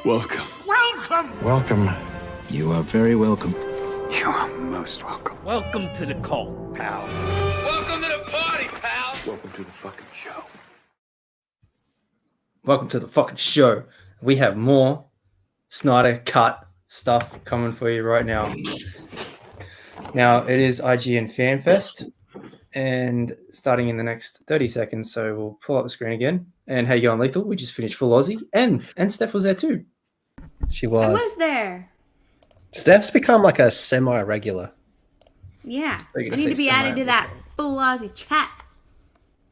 Welcome. Welcome. You are very welcome. You are most welcome. Welcome to the cult, pal. Welcome to the party, pal. Welcome to the fucking show. Welcome to the fucking show. We have more Snyder cut stuff coming for you right now. Now, it is IGN Fanfest, and starting in the next 30 seconds, so we'll pull up the screen again. And how you going, Lethal? We just finished Full Aussie, and Steph was there too. She was. I was there. Steph's become like a semi-regular. Yeah. I You're gonna need say to be added to that full Aussie chat.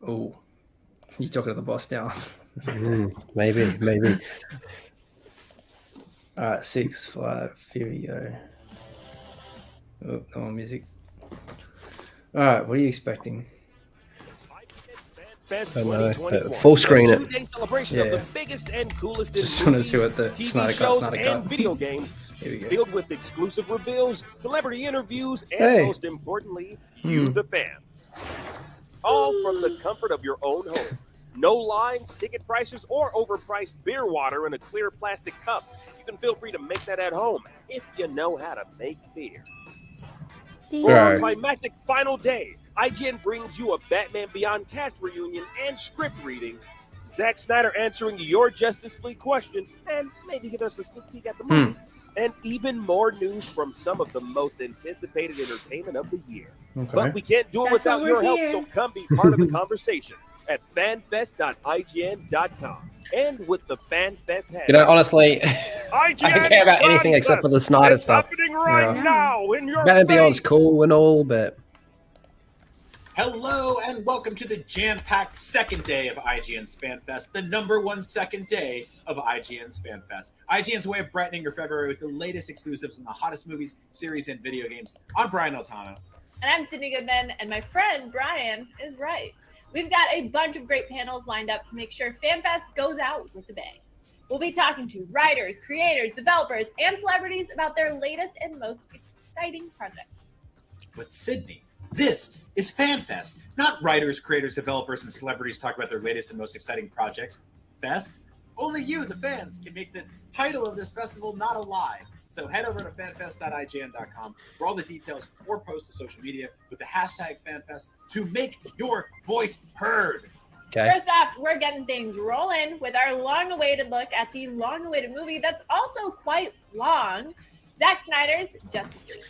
Oh, you're talking to the boss now. Maybe. All right, 6, 5, here we go. Oh, no more music. All right, what are you expecting? I know. Full screen it. Two-day celebration Yeah. of the biggest and coolest in Just wanted to see movies, what the TV Snyder shows, cut. and video games. Here we go. Filled with exclusive reveals, celebrity interviews, and Hey. most importantly, you, the fans. All from the comfort of your own home. No lines, ticket prices, or overpriced beer water in a clear plastic cup. You can feel free to make that at home if you know how to make beer. For our Right. climactic final day, IGN brings you a Batman Beyond cast reunion and script reading, Zack Snyder answering your Justice League question, and maybe give us a sneak peek at the movie. And even more news from some of the most anticipated entertainment of the year. Okay. But we can't do it That's without why your we're help, here. so come be part of the conversation at fanfest.ign.com. And with the FanFest hashtag. You know, honestly, IGN I don't care about anything except for the Snyder It's stuff. happening right Yeah. now in your Batman Beyond's face. cool and all, but Hello and welcome to the jam-packed second day of IGN's FanFest, the number one second day of IGN's FanFest. IGN's way of brightening your February with the latest exclusives and the hottest movies, series, and video games. I'm Brian Altano. And I'm Sydney Goodman, and my friend Brian is right. We've got a bunch of great panels lined up to make sure FanFest goes out with a bang. We'll be talking to writers, creators, developers, and celebrities about their latest and most exciting projects. But Sydney, this is FanFest, not writers, creators, developers, and celebrities talk about their latest and most exciting projects. Fest? Only you, the fans, can make the title of this festival not a lie. So head over to fanfest.ign.com for all the details or posts to social media with the hashtag FanFest to make your voice heard. okay. First off, we're getting things rolling with our long-awaited look at the long-awaited movie that's also quite long, Zack Snyder's Justice League.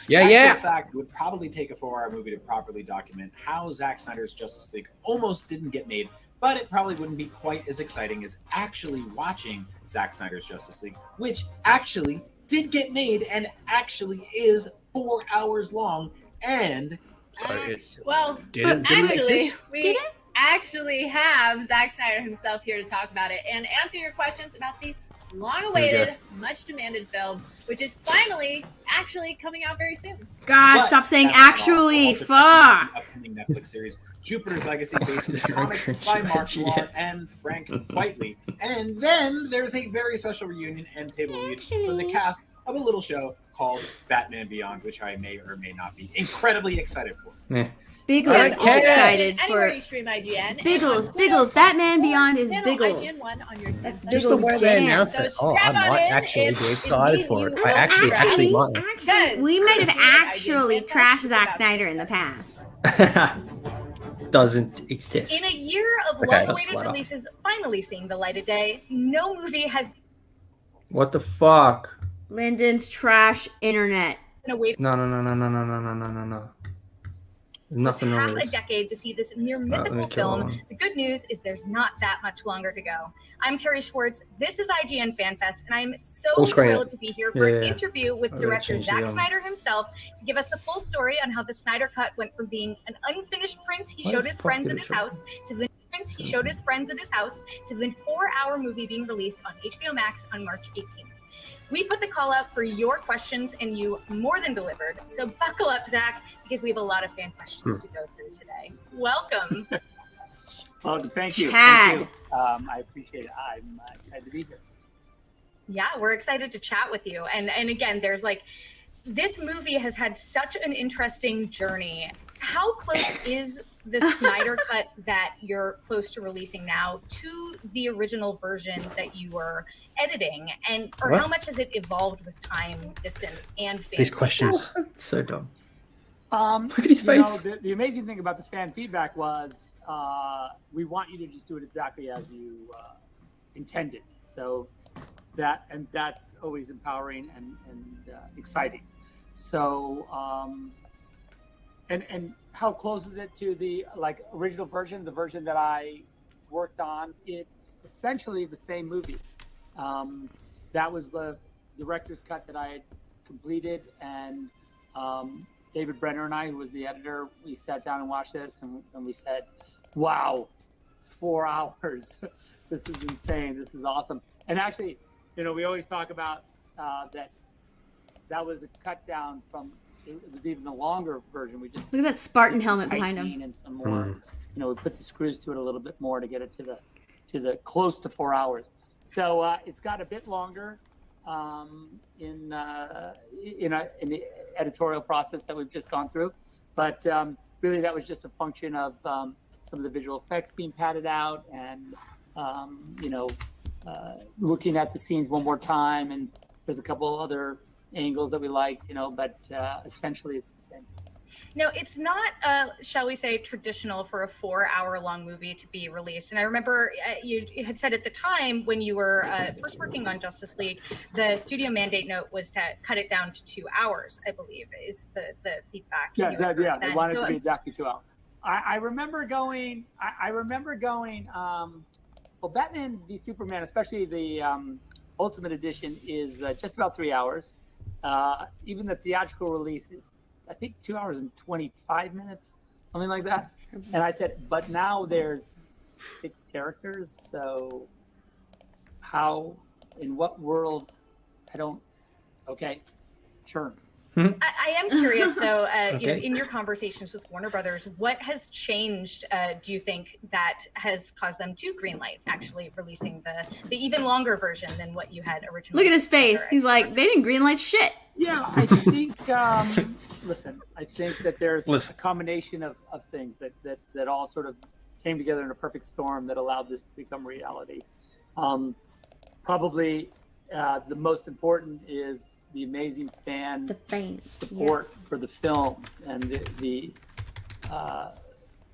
In fact, it would probably take a 4-hour movie to properly document how Zack Snyder's Justice League almost didn't get made, but it probably wouldn't be quite as exciting as actually watching Zack Snyder's Justice League, which actually did get made and actually is 4 hours long. And Well, Didn't actually, exist? we actually have Zack Snyder himself here to talk about it and answer your questions about the long-awaited, much-demanded film, which is finally actually coming out very soon. God, But stop saying that's not all. actually. Also checking out Fuck. the upcoming Netflix series Jupiter's Legacy, based on the comic by Mark Law and Frank Whiteley. And then there's a very special reunion and table read from the cast of a little show called Batman Beyond, which I may or may not be incredibly excited for. Biggles I is can't. excited Anywhere for you stream IGN. Biggles. Batman Beyond is Channel Biggles. IGN 1 on your That's Samsung. Just the way they Jam. announce So it. Oh, I strap on might in actually if be excited indeed for it. you I will actually be might. Because We might have IGN actually Fanfest trashed is Zack about Snyder to in the start. past. Doesn't exist. In a year of Okay, let's long-awaited let up. releases finally seeing the light of day, no movie has What the fuck? Lyndon's trash internet. been awaited No. Nothing wrong half with a this. decade to see this near let me mythical kill film. one. The good news is there's not that much longer to go. I'm Terry Schwartz. This is IGN Fanfest, and I'm so Full screen it. thrilled to be here for an Yeah. interview with I gotta director change the, Zack Snyder himself to give us the full story on how the Snyder Cut went from being an unfinished print he Why showed the his fuck friends did at it his show? house to the print he showed his friends at his house to the 4-hour movie being released on HBO Max on March 18th. We put the call out for your questions, and you more than delivered. So buckle up, Zach, because we have a lot of fan questions to go through today. Welcome. Well, thank you. Chad. Thank you. I appreciate it. I'm excited to be here. Yeah, we're excited to chat with you. And again, there's like, this movie has had such an interesting journey. How close is the Snyder cut that you're close to releasing now to the original version that you were editing, and or how much has it evolved with time, distance, and fan These questions. So dumb. Look at his face. The amazing thing about the fan feedback was we want you to just do it exactly as you intended. So that's always empowering and exciting. So and how close is it to the original version, the version that I worked on? It's essentially the same movie. That was the director's cut that I had completed, and David Brenner and I, who was the editor, we sat down and watched this, and we said, wow, 4 hours. This is insane. This is awesome. And actually, we always talk about that was a cut down from, it was even a longer version. We just Look at that Spartan helmet behind him. And some more, we put the screws to it a little bit more to get it to the close to 4 hours. So it's got a bit longer in the editorial process that we've just gone through, but really that was just a function of some of the visual effects being padded out, and looking at the scenes one more time, and there's a couple other angles that we liked, but essentially it's the same. No, it's not, shall we say, traditional for a 4-hour-long movie to be released. And I remember you had said at the time when you were first working on Justice League, the studio mandate note was to cut it down to 2 hours, I believe, is the feedback. Yeah, exactly. Yeah, they wanted it to be exactly 2 hours. I remember going, well, Batman v Superman, especially the Ultimate Edition, is just about 3 hours. Even the theatrical release is, I think, 2 hours and 25 minutes, something like that. And I said, but now there's 6 characters, so how, in what world, okay, sure. I am curious, though, in your conversations with Warner Brothers, what has changed, do you think, that has caused them to greenlight actually releasing the even longer version than what you had originally? Look at his face. He's like, they didn't greenlight shit. Yeah, I think, listen, I think that there's a combination of things that all sort of came together in a perfect storm that allowed this to become reality. Probably the most important is the amazing fan support for the film, and the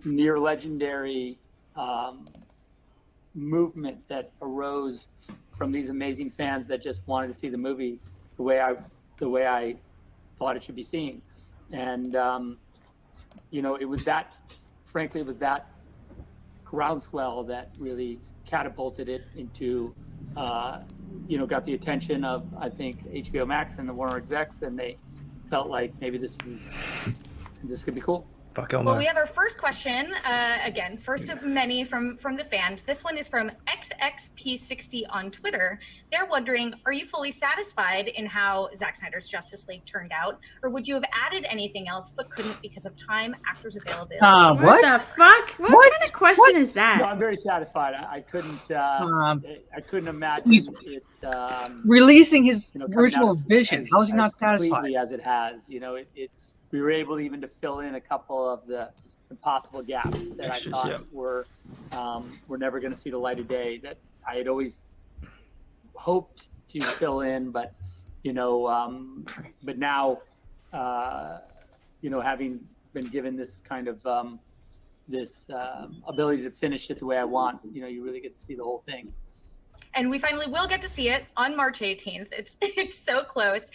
near legendary movement that arose from these amazing fans that just wanted to see the movie the way I thought it should be seen. And it was that, frankly, it was that groundswell that really catapulted it into got the attention of, I think, HBO Max and the Warner execs, and they felt like maybe this could be cool. Well, we have our first question, again, first of many from the fans. This one is from XXP60 on Twitter. They're wondering, are you fully satisfied in how Zack Snyder's Justice League turned out, or would you have added anything else but couldn't because of time, actors availability? What the fuck? What kind of question is that? No, I'm very satisfied. I couldn't imagine it releasing his original vision. How is he not satisfied? Completely as it has, we were able even to fill in a couple of the possible gaps that I thought were never going to see the light of day, that I had always hoped to fill in, but now having been given this kind of ability to finish it the way I want, you really get to see the whole thing. And we finally will get to see it on March 18th. It's so close.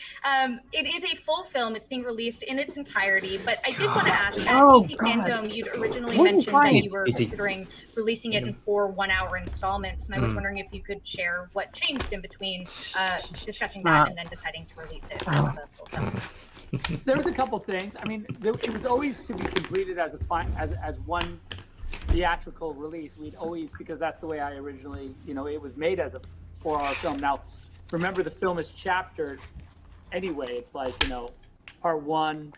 It is a full film. It's being released in its entirety. But I did want to ask, at DC Fandom, you'd originally mentioned that you were considering releasing it in 4 1-hour installments. And I was wondering if you could share what changed in between discussing that and then deciding to release it as the full film. There was a couple things. I mean, it was always to be completed as one theatrical release. We'd always, because that's the way I originally, it was made as a 4-hour film. Now, remember, the film is chaptered anyway. It's like, part 1,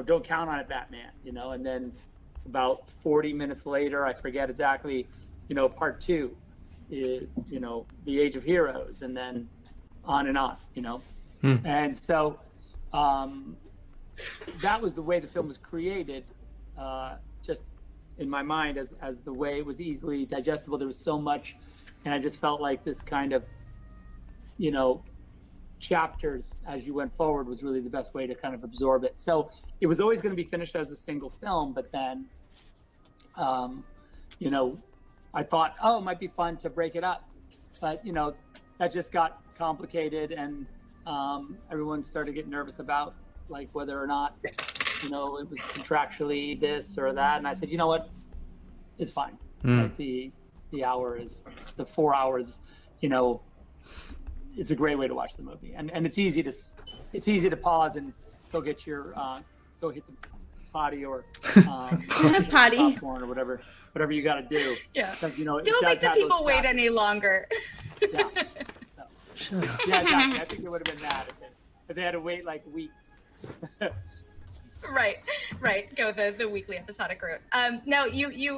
don't count on it, Batman, and then about 40 minutes later, I forget exactly, part 2, the Age of Heroes, and then on and on, And so that was the way the film was created, just in my mind as the way it was easily digestible. There was so much, and I just felt like this kind of, chapters as you went forward was really the best way to kind of absorb it. So it was always going to be finished as a single film, but then, I thought, it might be fun to break it up, but that just got complicated, and everyone started getting nervous about like whether or not it was contractually this or that, and I said, you know what, it's fine. Like the 4 hours, it's a great way to watch the movie, and it's easy to pause and go get your go hit the potty or potty popcorn or whatever you got to do. Yeah. Don't make the people wait any longer. Yeah. So, yeah, exactly. I think they would have been mad if they had to wait like weeks. Right. Go the weekly episodic route. No,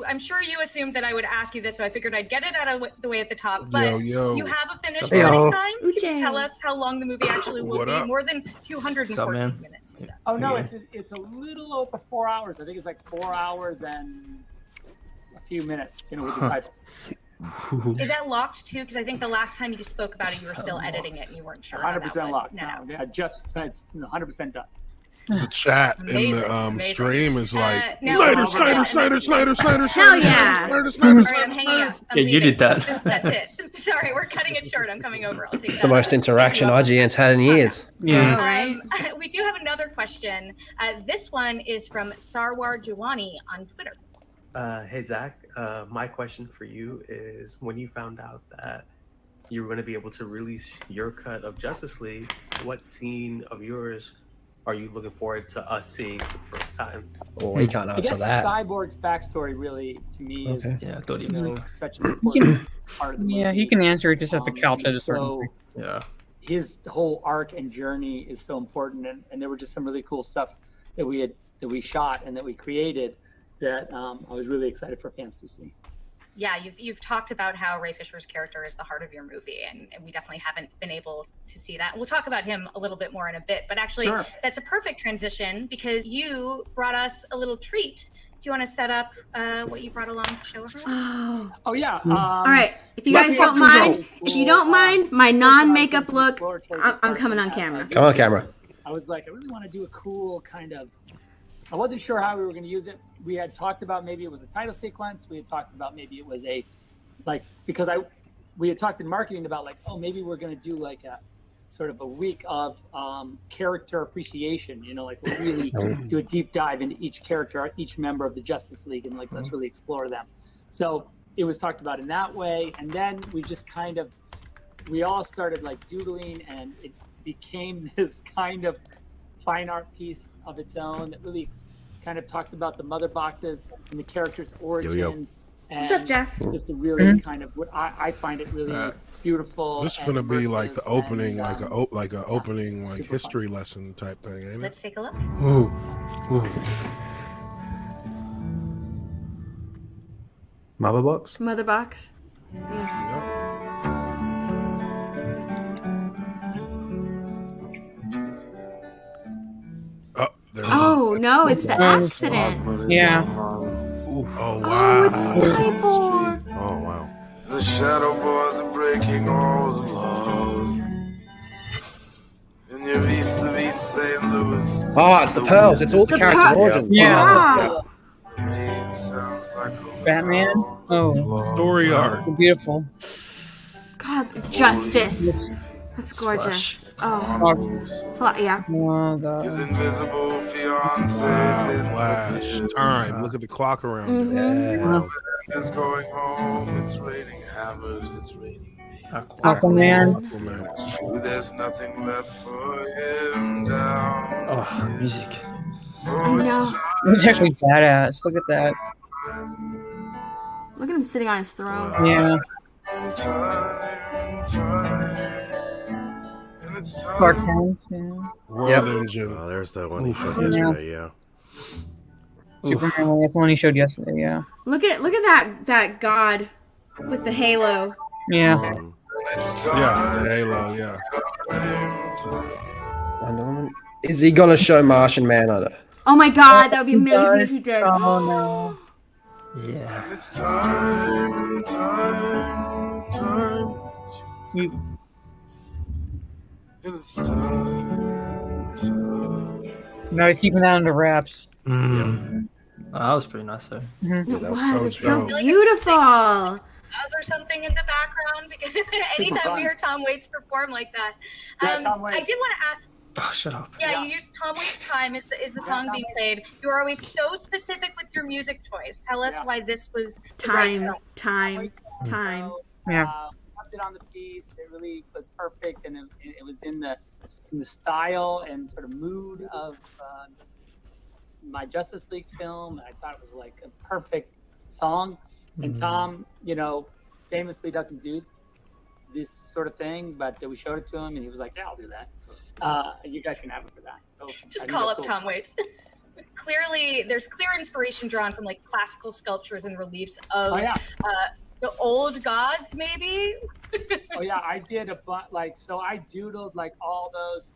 I'm sure you assumed that I would ask you this, so I figured I'd get it out of the way at the top. But you have a finished running time. Can you tell us how long the movie actually will be? More than 214 minutes. You said. Oh no, it's a little over 4 hours. I think it's like 4 hours and a few minutes, with the titles. Is that locked too? Because I think the last time you spoke about it, you were still editing it and you weren't sure. 100% locked. No, yeah, it's 100% done. The chat in the stream is like Snyder. Hell yeah! All right, I'm hanging up. Yeah, you did that. That's it. Sorry, we're cutting it short. I'm coming over. I'll take It's the most interaction IGN's had in years. Yeah. Right. We do have another question. This one is from Sarwar Jawani on Twitter. Hey, Zach. My question for you is, when you found out that you were going to be able to release your cut of Justice League, what scene of yours are you looking forward to us seeing for the first time? Oh, we can't answer that. Cyborg's backstory really, to me, is I thought he was such an important part of the movie. Yeah, he can answer it just as a couch at a certain point. Yeah. His whole arc and journey is so important, and there were just some really cool stuff that we shot and that we created that I was really excited for fans to see. Yeah, you've talked about how Ray Fisher's character is the heart of your movie, and we definitely haven't been able to see that. And we'll talk about him a little bit more in a bit, but actually That's a perfect transition because you brought us a little treat. Do you want to set up what you brought along to show everyone? Oh yeah. All right. If you guys don't mind, my non-makeup look, I'm coming on camera. Come on camera. I was like, I really want to do a cool kind of. I wasn't sure how we were going to use it. We had talked about maybe it was a title sequence. We had talked about maybe it was we had talked in marketing about maybe we're going to do like a sort of a week of character appreciation, we'll really do a deep dive into each character, each member of the Justice League, and let's really explore them. So it was talked about in that way. And then we just we all started doodling, and it became this kind of fine art piece of its own that really kind of talks about the mother boxes and the characters' origins. And what's up, Jeff? Just a really kind of what I find it really beautiful. This is gonna be like the opening, like a opening history lesson type thing, ain't it? Let's take a look. Ooh. Mother box. Mother box. Yeah. Oh no, it's the accident. Yeah. Oh wow. Oh, it's Cyborg. Oh wow. The shadow boys are breaking all the laws. In your east St. Louis. Oh, it's the pearls. It's all the character origins. Yeah. Rain sounds like a Batman. Oh. Story arc. Beautiful. God, justice. That's gorgeous. Yeah. Oh, God. His invisible fiance Flash. Time. Look at the clock around. Yeah. is going home. It's raining hammers. It's raining. Aquaman. It's true. There's nothing left for him down. Oh, music. Oh, it's time. It's actually badass. Look at that. Look at him sitting on his throne. Yeah. Time. And it's time. Clark Kent. Yeah. World Engine. Oh, there's that one he showed yesterday. Yeah. Superman one. That's the one he showed yesterday. Yeah. Look at that god with the halo. Yeah. Yeah, the halo. Yeah. Wonder Woman. Is he gonna show Martian Manhunter? Oh my god, that would be amazing if he did. Oh no. Yeah. It's time. It's time. No, he's keeping that under wraps. Mm. Oh, that was pretty nice though. It was. It's so beautiful. Or something in the background because anytime fun. we hear Tom Waits perform like that. Yeah, Tom Waits. I did want to ask. Oh, shut up. Yeah, you used Tom Waits' Time is the song being played. You are always so specific with your music choice. Tell us why this was the right Time, song. time. Yeah. Loved it on the piece. It really was perfect, and it was in the style and sort of mood of my Justice League film. I thought it was like a perfect song. And Tom, famously doesn't do this sort of thing, but we showed it to him, and he was like, "Yeah, I'll do that. You guys can have it for that." So Just call up Tom Waits. Clearly, there's clear inspiration drawn from like classical sculptures and reliefs of the old gods, maybe. Oh yeah, I did so I doodled like all those.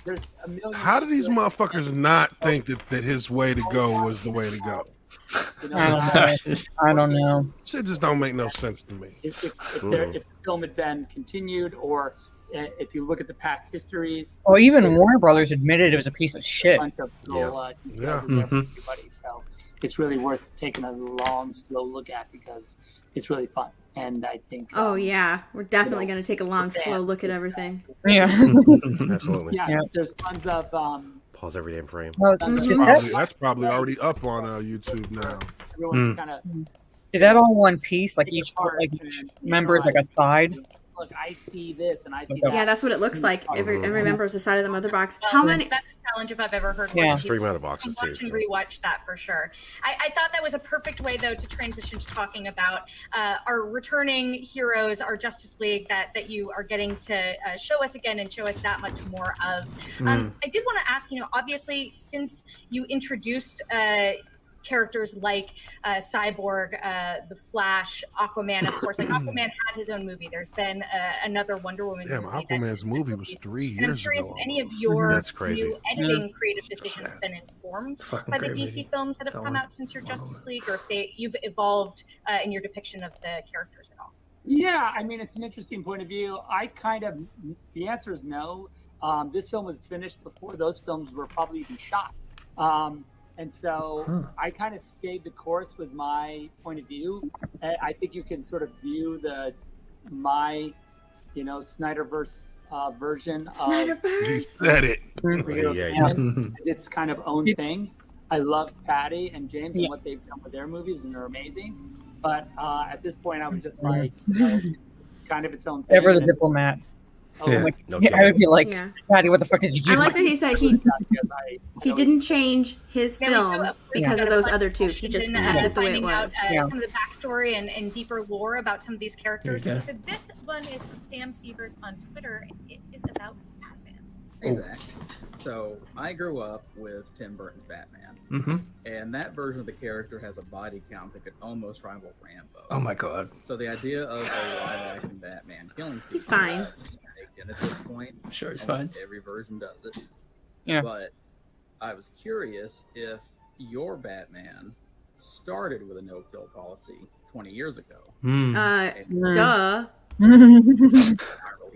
There's a million. How do these motherfuckers not think that his way to go was the way to go? I don't know. Shit just don't make no sense to me. If the film had been continued, or if you look at the past histories. Well, even Warner Brothers admitted it was a piece of shit. Everybody, so it's really worth taking a long, slow look at because it's really fun. And I think. Oh yeah, we're definitely going to take a long, slow look at everything. Yeah. Absolutely. Yeah, there's tons of. Pause every damn frame. Well, That's probably already up on YouTube now. Everyone's kind of. Is that all one piece? Like each member is like a side? Look, I see this and I see that. Yeah, that's what it looks like. Every member is the side of the mother box. How many? That's a challenge if I've ever heard one. Yeah. 3 mother boxes too. Watch and rewatch that for sure. I thought that was a perfect way though to transition to talking about our returning heroes, our Justice League that you are getting to show us again and show us that much more of. I did want to ask, obviously since you introduced characters like Cyborg, The Flash, Aquaman, of course. Like Aquaman had his own movie. There's been another Wonder Woman movie. Aquaman's movie was 3 years ago. I'm curious if any of your That's crazy. new editing creative decisions have been informed by the DC films that have come out since your Justice League, or if you've evolved in your depiction of the characters at all. Yeah, I mean, it's an interesting point of view. The answer is no. This film was finished before those films were probably even shot. And so I kind of stayed the course with my point of view. I think you can sort of view my Snyderverse version of Snyderverse. He said it. It's kind of own thing. I love Patty and James and what they've done with their movies, and they're amazing. But at this point, I was just like, kind of its own thing. Ever the diplomat. I would be like, Patty, what the fuck did you do? I like that he said he didn't change his film because of those other two. He just kept it the way it was. Some of the backstory and deeper lore about some of these characters. So this one is from Sam Sievers on Twitter. It is about Batman. Hey, Zach. So I grew up with Tim Burton's Batman, and that version of the character has a body count that could almost rival Rambo. Oh my god! So the idea of a live-action Batman killing people, he's fine. And at this point, sure, he's fine. Every version does it. Yeah. But I was curious if your Batman started with a no-kill policy 20 years ago. Duh.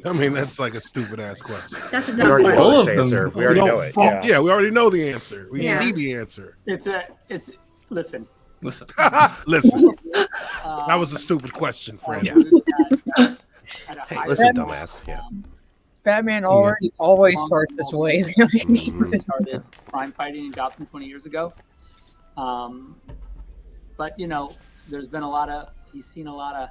I mean, that's like a stupid ass question. That's a We dumb already question. know this answer. We already know it. Yeah, we already know the answer. We Yeah. see the answer. Listen. Listen. That was a stupid question, friend. Yeah. Hey, listen, dumbass. Yeah. Batman always starts this way. Started crime fighting in Gotham 20 years ago. But there's been he's seen a lot of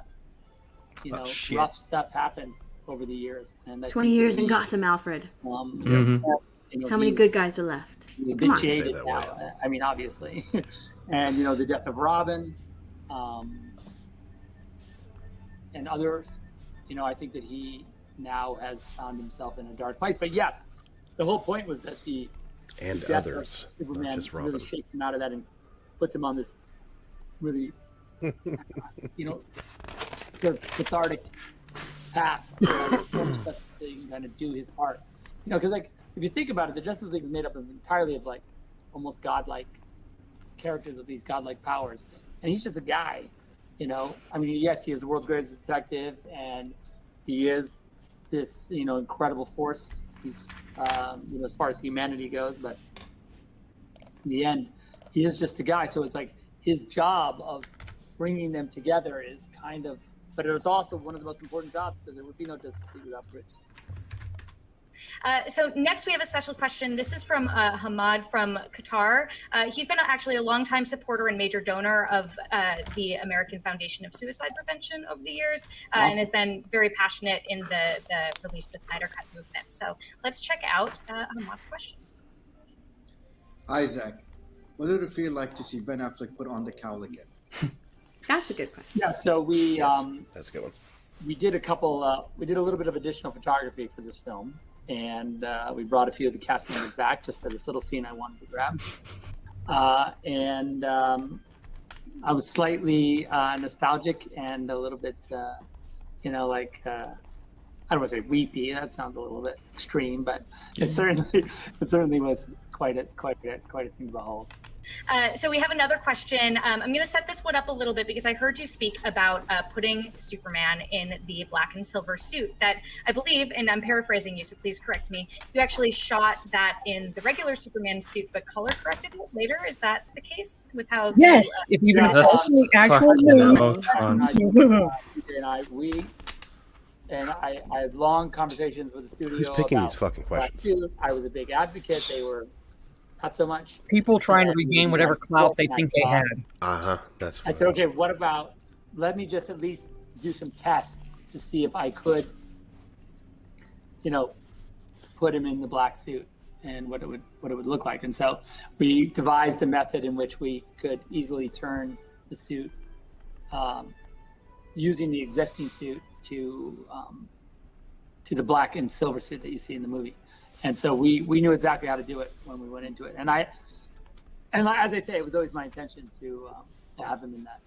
rough stuff happen over the years. And 20 years in Gotham, Alfred. How many good guys are left? He's a Come bit on. jaded now. I mean, obviously. And the death of Robin, and others. I think that he now has found himself in a dark place. But yes, the whole point was that the death of Superman really shakes him out of that and puts him on this really, sort of cathartic path to kind of do his part. Because if you think about it, the Justice League is made up entirely of almost godlike characters with these godlike powers, and he's just a guy, you know. I mean, yes, he is the world's greatest detective, and he is this, you know, incredible force. He's, you know, as far as humanity goes, but in the end, he is just a guy. So it's like his job of bringing them together is kind of, but it's also one of the most important jobs because there would be no Justice League without Bridge. So next we have a special question. This is from Hamad from Qatar. He's been actually a longtime supporter and major donor of the American Foundation of Suicide Prevention over the years, and has been very passionate in the release of the Snyder Cut movement. So let's check out Hamad's question. Isaac, what did it feel like to see Ben Affleck put on the cowl again? That's a good question. Yeah, so we that's a good one. We did we did a little bit of additional photography for this film. And we brought a few of the cast members back just for this little scene I wanted to grab. And I was slightly nostalgic and a little bit, you know, like, I don't want to say weepy. That sounds a little bit extreme, but it certainly was quite a thing to behold. So we have another question. I'm going to set this one up a little bit because I heard you speak about putting Superman in the black and silver suit that I believe, and I'm paraphrasing you, so please correct me, you actually shot that in the regular Superman suit but color corrected it later. Is that the case with how? Yes, if you can watch the actual news. I had long conversations with the studio. Who's picking about these fucking questions? Suit. I was a big advocate. They were not so much. People trying to regain whatever clout they think they had. That's. I said, okay, what about? Let me just at least do some tests to see if I could, you know, put him in the black suit and what it would look like. And so we devised a method in which we could easily turn the suit, using the existing suit to the black and silver suit that you see in the movie. And so we knew exactly how to do it when we went into it. And as I say, it was always my intention to have him in that.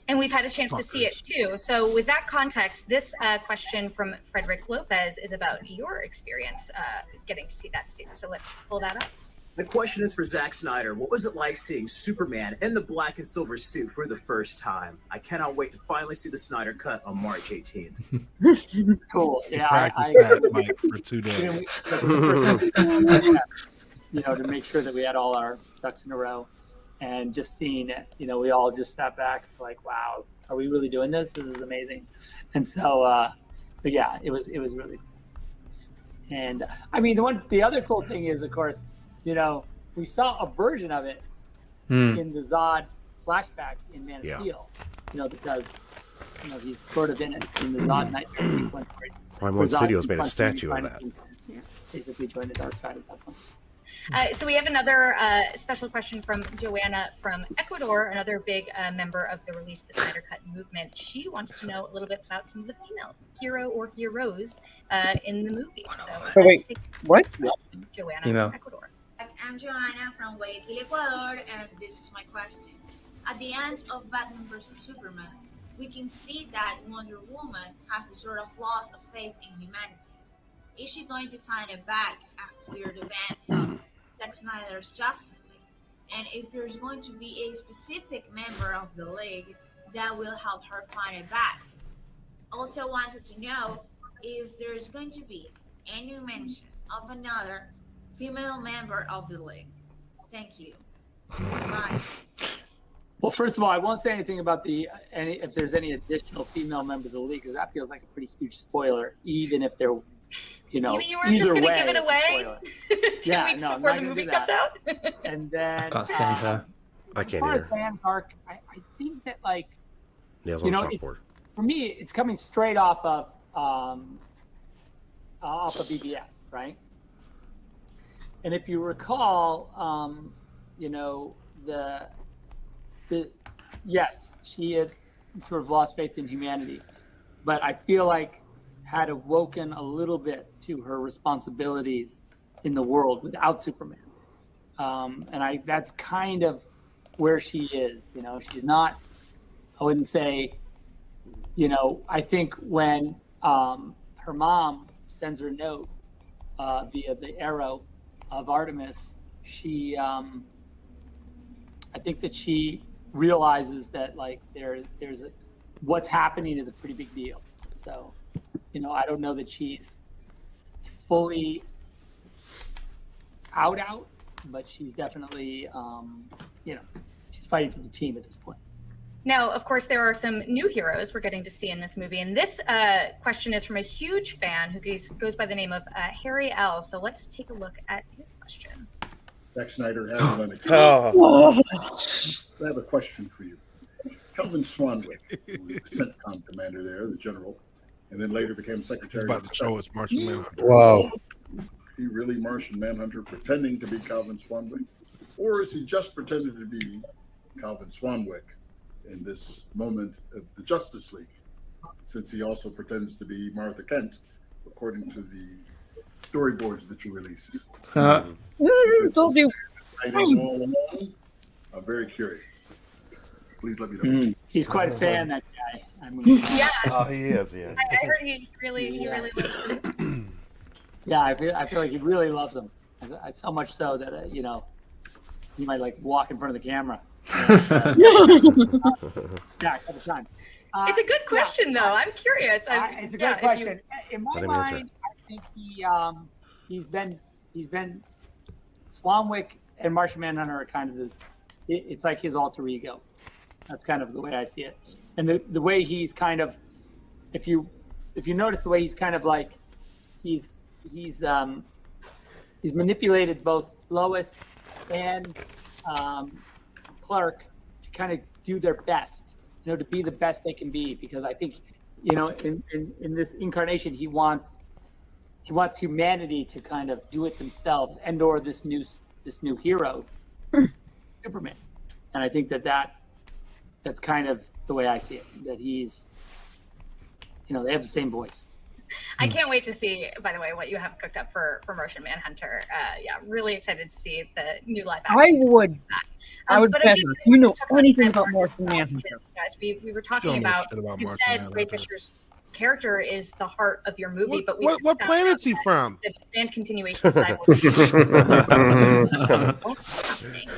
And we've had a chance to see it too. So with that context, this question from Frederick Lopez is about your experience getting to see that suit. So let's pull that up. The question is for Zack Snyder. What was it like seeing Superman in the black and silver suit for the first time? I cannot wait to finally see the Snyder Cut on March 18th. Cool. Yeah, I that, Mike, for 2 days. You know, to make sure that we had all our ducks in a row, and just seeing it, you know, we all just sat back like, wow, are we really doing this? This is amazing. And so yeah, it was really. And I mean, the other cool thing is, of course, you know, we saw a version of it in the Zod flashback in Man of Steel. You know, because you know he's sort of in it in the Zod nightmare sequence. Prime One Studios made a statue of that. Basically, joined the dark side of that one. So we have another special question from Joanna from Ecuador, another big member of the Release the Snyder Cut movement. She wants to know a little bit about some of the female hero or heroes in the movie. So wait, what? Joanna Female. from Ecuador. I'm Joanna from Guayaquil, Ecuador, and this is my question. At the end of Batman vs. Superman, we can see that Wonder Woman has a sort of loss of faith in humanity. Is she going to find it back after the event of Zack Snyder's Justice League? And if there's going to be a specific member of the League that will help her find it back? Also wanted to know if there's going to be any mention of another female member of the League. Thank you. Bye. Well, first of all, I won't say anything about if there's any additional female members of the League, because that feels like a pretty huge spoiler, even if they're, you know, you weren't just going to give it away 2 weeks before the movie comes out? And then, I can't stand her. I can't as far as either. Dan's arc, I think that, like, Nails you on know, the chalkboard. for me, it's coming straight off of BBS, right? And if you recall, you know, yes, she had sort of lost faith in humanity, but I feel like had awoken a little bit to her responsibilities in the world without Superman. And that's kind of where she is, you know, she's not, I wouldn't say, you know, I think when her mom sends her note via the arrow of Artemis, she I think that she realizes that like what's happening is a pretty big deal. So, I don't know that she's fully out, but she's definitely, she's fighting for the team at this point. Now, of course, there are some new heroes we're getting to see in this movie. And this question is from a huge fan who goes by the name of Harry L. So let's take a look at his question. Zack Snyder has an unexpected. I have a question for you. Calvin Swanwick, who was the CENTCOM commander there, the general, and then later became secretary. He's about to show us Martian Manhunter. Whoa. He really Martian Manhunter pretending to be Calvin Swanwick? Or is he just pretending to be Calvin Swanwick in this moment of the Justice League, since he also pretends to be Martha Kent, according to the storyboards that you released? Told you. I'm very curious. Please let me know. He's quite a fan, that guy. Yeah. Oh, he is, yeah. I heard he really loves them. Yeah, I feel like he really loves them. So much so that, he might like walk in front of the camera. Yeah, a couple times. It's a good question, though. I'm curious. It's a good question. In my mind, I think he's been Swanwick and Martian Manhunter are kind of it's like his alter ego. That's kind of the way I see it. And the way he's kind of, if you notice the way he's kind of like, he's manipulated both Lois and Clark to kind of do their best, to be the best they can be. Because I think, in this incarnation, he wants humanity to kind of do it themselves, and/or this new hero, Superman. And I think that's kind of the way I see it. That he's, they have the same voice. I can't wait to see, by the way, what you have cooked up for Martian Manhunter. Really excited to see the new live action. I would bet if you know anything about Martian Manhunter. Guys, we were talking about you said Ray Fisher's character is the heart of your movie, but what planet's he from? The planned continuation of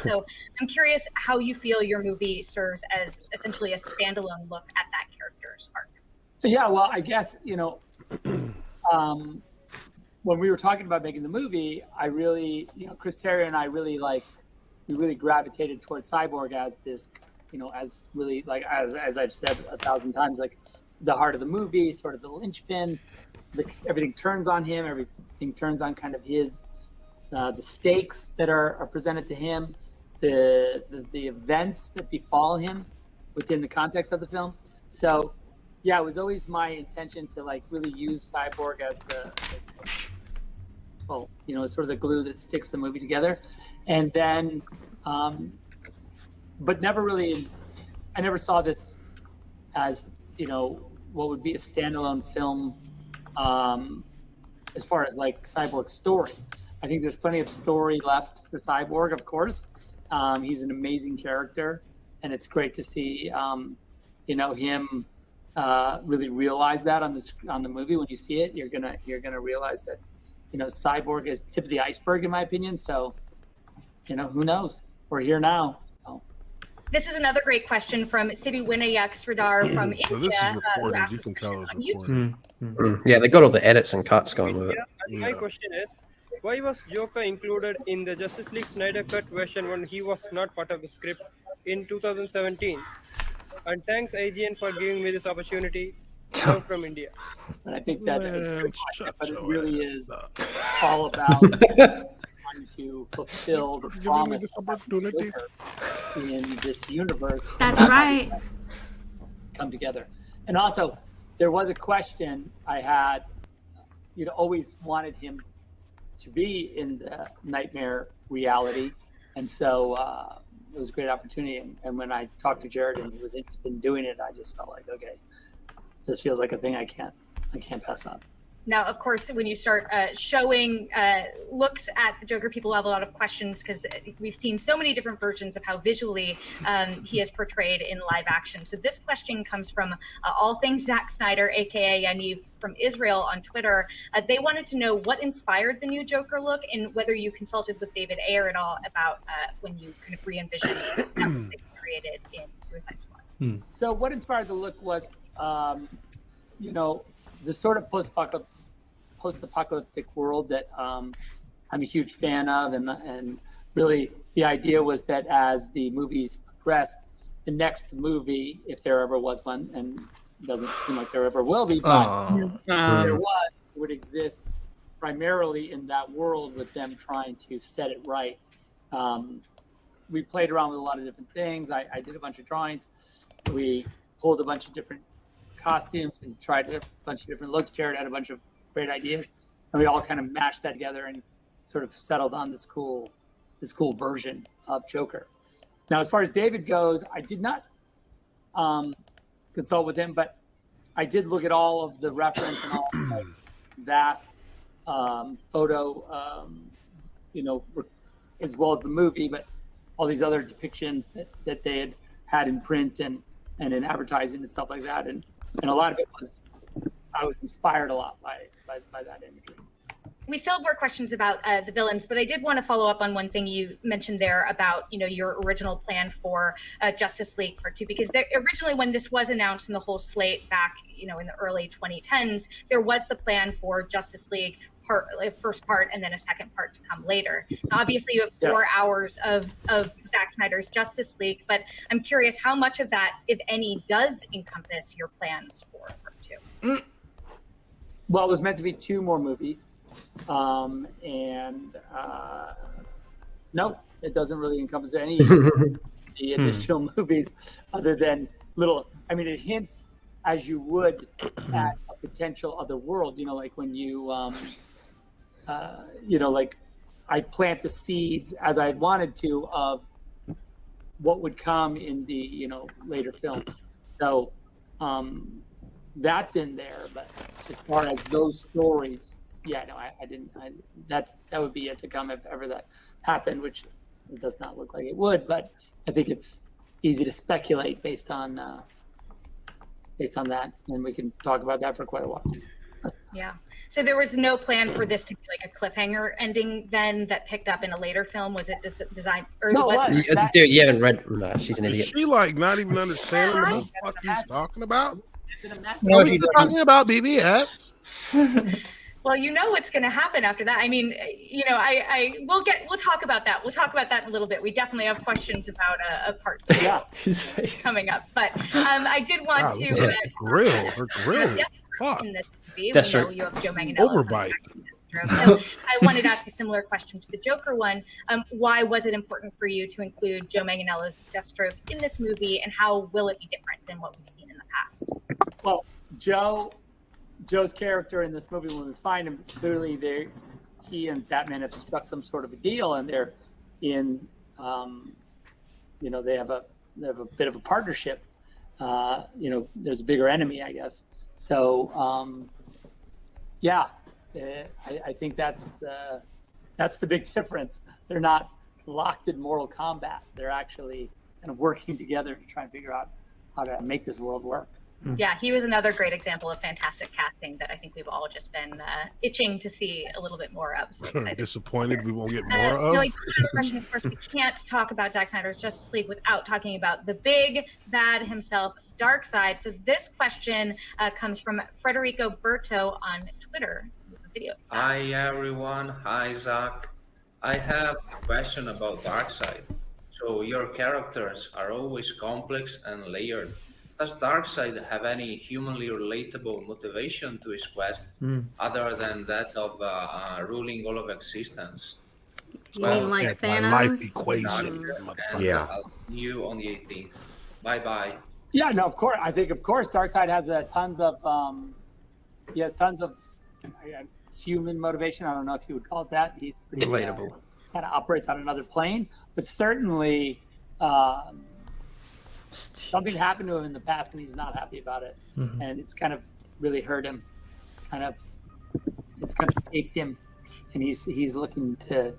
So I'm curious how you feel your movie serves as essentially a standalone look at that character's arc. Yeah, well, I guess, when we were talking about making the movie, I really, Chris Terrio and I really we really gravitated towards Cyborg as this, as really as I've said 1,000 times, like the heart of the movie, sort of the linchpin. Everything turns on him. Everything turns on kind of his, the stakes that are presented to him, the events that befall him within the context of the film. So, yeah, it was always my intention to really use Cyborg as sort of the glue that sticks the movie together. And then, but I never saw this as, what would be a standalone film as far as Cyborg's story. I think there's plenty of story left for Cyborg, of course. He's an amazing character, and it's great to see, him really realize that on the movie. When you see it, you're gonna realize that, Cyborg is tip of the iceberg, in my opinion. So, who knows? We're here now. So. This is another great question from Sibi Winayak Sridhar from India. So this is recorded. You can tell it's recorded. Yeah, they got all the edits and cuts going with it. My question is, why was Joker included in the Justice League Snyder Cut version when he was not part of the script in 2017? And thanks IGN for giving me this opportunity. I'm from India. And I think that it's a good question, but it really is all about trying to fulfill the promise of Joker in this universe. That's right. Come together. And also, there was a question I had, always wanted him to be in the nightmare reality. And so it was a great opportunity. And when I talked to Jared and he was interested in doing it, I just felt like, okay, this feels like a thing I can't pass on. Now, of course, when you start showing looks at the Joker, people have a lot of questions because we've seen so many different versions of how visually he is portrayed in live action. So this question comes from All Things Zack Snyder, aka Yaniv from Israel on Twitter. They wanted to know what inspired the new Joker look and whether you consulted with David Ayer at all about when you kind of re-envisioned that look that you created in Suicide Squad. So what inspired the look was, the sort of post-apocalyptic world that I'm a huge fan of, and really the idea was that as the movies progressed, the next movie, if there ever was one, and it doesn't seem like there ever will be, but if there was, it would exist primarily in that world with them trying to set it right. We played around with a lot of different things. I did a bunch of drawings. We pulled a bunch of different costumes and tried a bunch of different looks. Jared had a bunch of great ideas, and we all kind of mashed that together and sort of settled on this cool version of Joker. Now, as far as David goes, I did not consult with him, but I did look at all of the reference and all of the vast photo, as well as the movie, but all these other depictions that they had in print and in advertising and stuff like that. And a lot of it was, I was inspired a lot by that imagery. We still have more questions about the villains, but I did want to follow up on one thing you mentioned there about, your original plan for Justice League Part 2, because originally when this was announced in the whole slate back, in the early 2010s, there was the plan for Justice League first part and then a second part to come later. Obviously, you have 4 hours of Zack Snyder's Justice League, but I'm curious how much of that, if any, does encompass your plans for Part 2? Well, it was meant to be 2 more movies. No, it doesn't really encompass any of the additional movies other than it hints as you would at a potential other world, like when you, I plant the seeds as I wanted to of what would come in the, later films. So that's in there, but as far as those stories, I didn't. That would be yet to come if ever that happened, which it does not look like it would. But I think it's easy to speculate based on that, and we can talk about that for quite a while. Yeah. So there was no plan for this to be like a cliffhanger ending then that picked up in a later film. Was it designed? Or No, dude, you haven't read. No, she's an idiot. Is she not even understanding what the fuck he's talking about? No, he's talking about BBS. Well, what's going to happen after that. I mean, we'll talk about that. We'll talk about that in a little bit. We definitely have questions about a part 2 coming up. But I did want to her grill. Fuck. In this movie, That's we know right. you have Joe Manganiello. Overbite. So I wanted to ask a similar question to the Joker one. Why was it important for you to include Joe Manganiello's Deathstroke in this movie, and how will it be different than what we've seen in the past? Well, Joe's character in this movie, when we find him, clearly he and Batman have struck some sort of a deal, and they're in, they have a bit of a partnership. There's a bigger enemy, I guess. So, I think that's the big difference. They're not locked in mortal combat. They're actually kind of working together to try and figure out how to make this world work. Yeah, he was another great example of fantastic casting that I think we've all just been itching to see a little bit more of. So excited. Disappointed we won't get more of. No, question, of course, we can't talk about Zack Snyder's Justice League without talking about the big bad himself, Darkseid. So this question comes from Federico Berto on Twitter. Video. Hi everyone, hi Zach. I have a question about Darkseid. So your characters are always complex and layered. Does Darkseid have any humanly relatable motivation to his quest other than that of ruling all of existence? You mean like that's Thanos? my life equation. Yeah. I'll see you on the 18th. Bye bye. Yeah, no, of course. I think, of course, Darkseid has tons of human motivation. I don't know if you would call it that. He's pretty relatable. Kind of operates on another plane, but certainly something happened to him in the past, and he's not happy about it, and it's kind of really hurt him. Kind of it's kind of shaped him, and he's looking to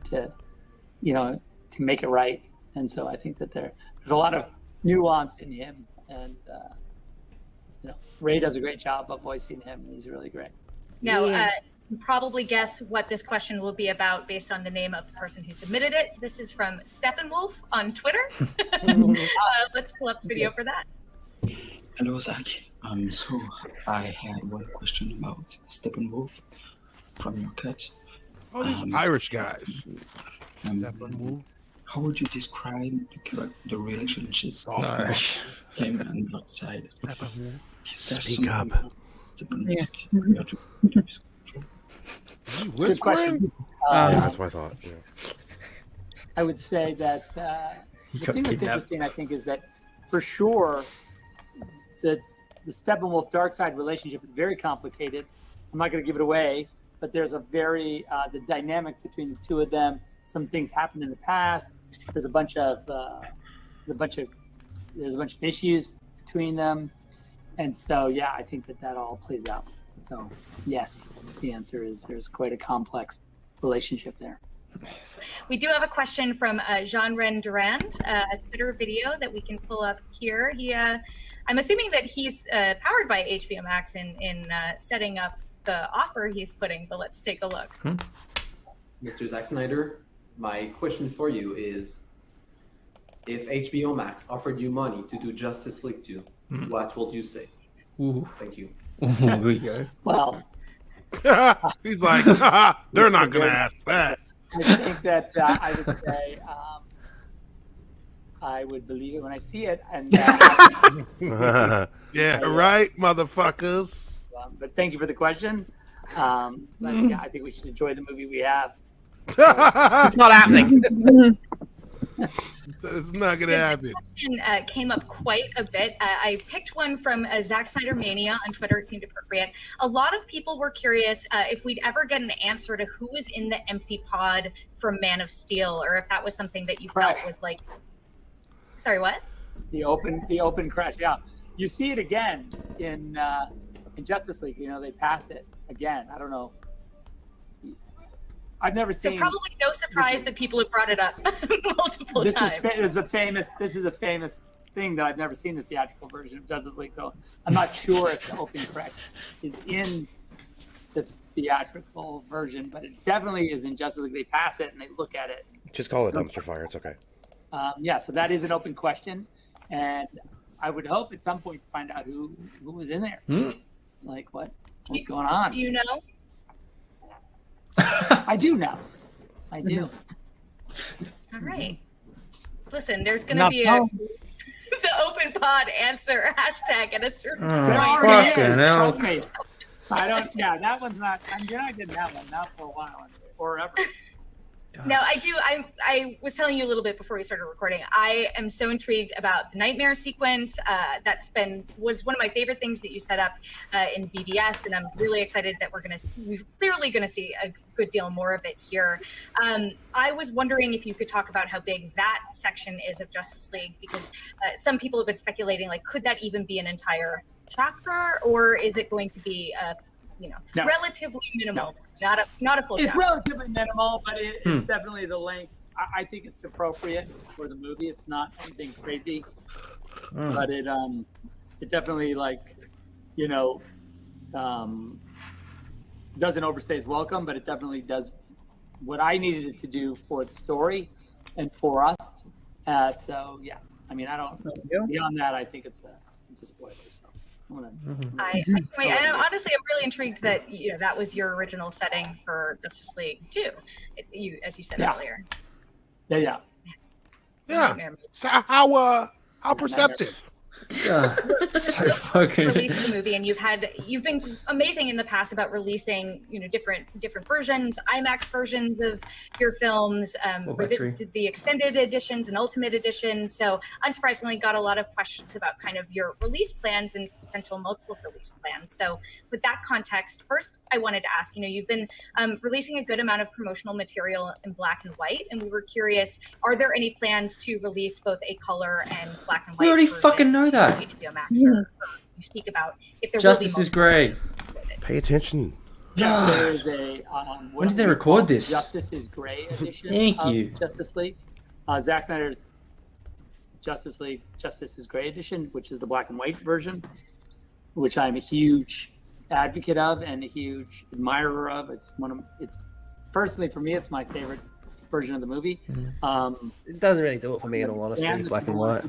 make it right. And so I think that there's a lot of nuance in him, and Ray does a great job of voicing him. He's really great. Now, you probably guess what this question will be about based on the name of the person who submitted it. This is from Steppenwolf on Twitter. Let's pull up the video for that. Hello, Zach. So I had one question about Steppenwolf from your cut. Oh, these Irish guys. How would you describe the relationship of him and Darkseid? Speak up. Good question. That's what I thought. Yeah. I would say that the thing that's interesting, I think, is that for sure the Steppenwolf Darkseid relationship is very complicated. I'm not going to give it away, but there's a very the dynamic between the two of them. Some things happened in the past. There's a bunch of issues between them, and so yeah, I think that all plays out. So yes, the answer is there's quite a complex relationship there. We do have a question from Jean-Ren Durand, a Twitter video that we can pull up here. I'm assuming that he's powered by HBO Max in setting up the offer he's putting, but let's take a look. Mr. Zack Snyder, my question for you is, if HBO Max offered you money to do Justice League 2, what would you say? Ooh. Thank you. There we go. Well, he's like, they're not going to ask that. I think that I would say I would believe it when I see it, and yeah, right, motherfuckers. But thank you for the question. But yeah, I think we should enjoy the movie we have. It's not happening. It's not going to happen. Question came up quite a bit. I picked one from Zack Snyder Mania on Twitter. It seemed appropriate. A lot of people were curious if we'd ever get an answer to who was in the empty pod from Man of Steel, or if that was something that you felt was like. Sorry, what? The open crash. Yeah, you see it again in Justice League. They pass it again. I don't know. I've never seen. So probably no surprise that people have brought it up multiple times. This is a famous thing that I've never seen the theatrical version of Justice League. So I'm not sure if the open crash is in the theatrical version, but it definitely is in Justice League. They pass it and they look at it. Just call it dumpster fire. It's okay. Yeah, so that is an open question, and I would hope at some point to find out who was in there. Like what's going on? Do you know? I do know. I do. All right. Listen, there's going to be the open pod answer hashtag at a certain point. Trust me. I don't. Yeah, that one's not. You're not getting that one. Not for a while, or ever. No, I do. I was telling you a little bit before we started recording. I am so intrigued about the nightmare sequence. Was one of my favorite things that you set up in BBS, and I'm really excited that we're clearly gonna see a good deal more of it here. I was wondering if you could talk about how big that section is of Justice League, because some people have been speculating, like, could that even be an entire chapter, or is it going to be No. relatively minimal? Not a full It's chapter. relatively minimal, but it's definitely the length. I think it's appropriate for the movie. It's not anything crazy, but it definitely doesn't overstay its welcome, but it definitely does what I needed it to do for the story and for us. So yeah, I mean, I don't beyond that. I think it's a spoiler. So. And honestly, I'm really intrigued that that was your original setting for Justice League 2, as you said earlier. Yeah. So how perceptive? So fucking. Releasing the movie, and you've been amazing in the past about releasing different versions, IMAX versions of your films, the extended editions and ultimate editions. So unsurprisingly, got a lot of questions about kind of your release plans and potential multiple release plans. So with that context, first I wanted to ask, you've been releasing a good amount of promotional material in black and white, and we were curious, are there any plans to release both a color and black and white? We already fucking know that. HBO Max, or you speak about if there Justice will be is great. Pay attention. Yes, there is a. When did they record this? Justice is Gray edition. Thank of you. Justice League. Zack Snyder's Justice League Justice is Gray edition, which is the black and white version, which I'm a huge advocate of and a huge admirer of. It's personally for me, it's my favorite version of the movie. It doesn't really do it for me, in all honesty. And Black and white.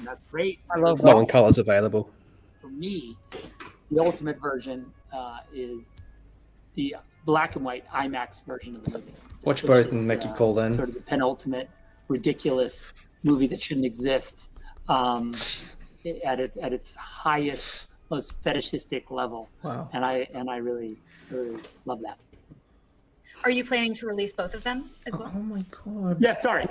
That's great. I love No one colors available. For me, the ultimate version is the black and white IMAX version of the movie. Watch which both is, and make your call then. Sort of the penultimate ridiculous movie that shouldn't exist at its highest, most fetishistic level. Wow. And I really, really love that. Are you planning to release both of them as well? Oh my god. Yeah, sorry.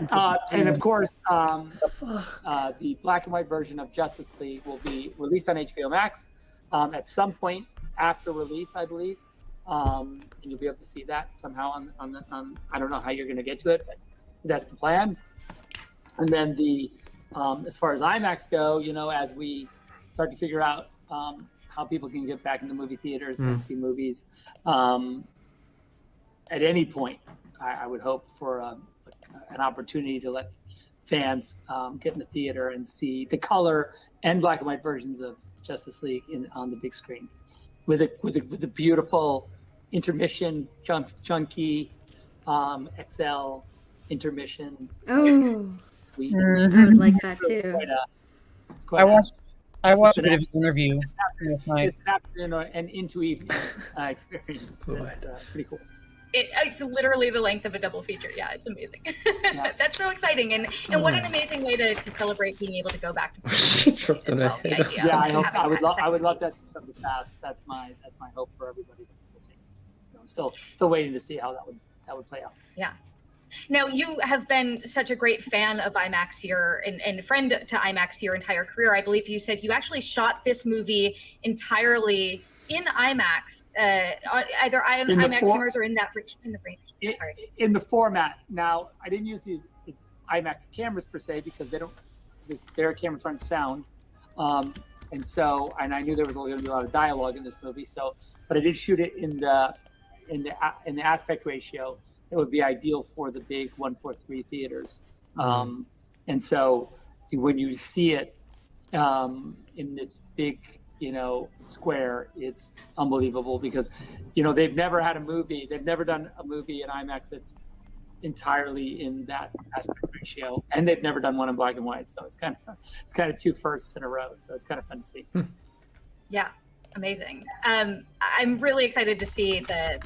And of course, the black and white version of Justice League will be released on HBO Max at some point after release, I believe. And you'll be able to see that somehow on I don't know how you're going to get to it, but that's the plan. And then as far as IMAX go, as we start to figure out how people can get back into movie theaters and see movies, at any point, I would hope for an opportunity to let fans get in the theater and see the color and black and white versions of Justice League on the big screen, with a beautiful intermission, chunky XL intermission. Oh, sweet. I would like that too. I watched a bit of his interview last night. It's an afternoon and into evening experience. It's pretty cool. It's literally the length of a double feature. Yeah, it's amazing. That's so exciting, and what an amazing way to celebrate being able to go back to movies as well. The idea Yeah, of I would having love that that to come to pass. That's my hope for everybody. I'm still waiting to see how that would play out. Yeah. Now, you have been such a great fan of IMAX and friend to IMAX your entire career. I believe you said you actually shot this movie entirely in IMAX, either IMAX cameras or in the range. In the format. Now, I didn't use the IMAX cameras per se because their cameras aren't sound, and I knew there was going to be a lot of dialogue in this movie. But I did shoot it in the aspect ratio that would be ideal for the big 143 theaters. And so when you see it in its big, square, it's unbelievable because, they've never done a movie in IMAX that's entirely in that aspect ratio, and they've never done one in black and white. So it's kind of two firsts in a row. So it's kind of fun to see. Yeah, amazing. I'm really excited to see the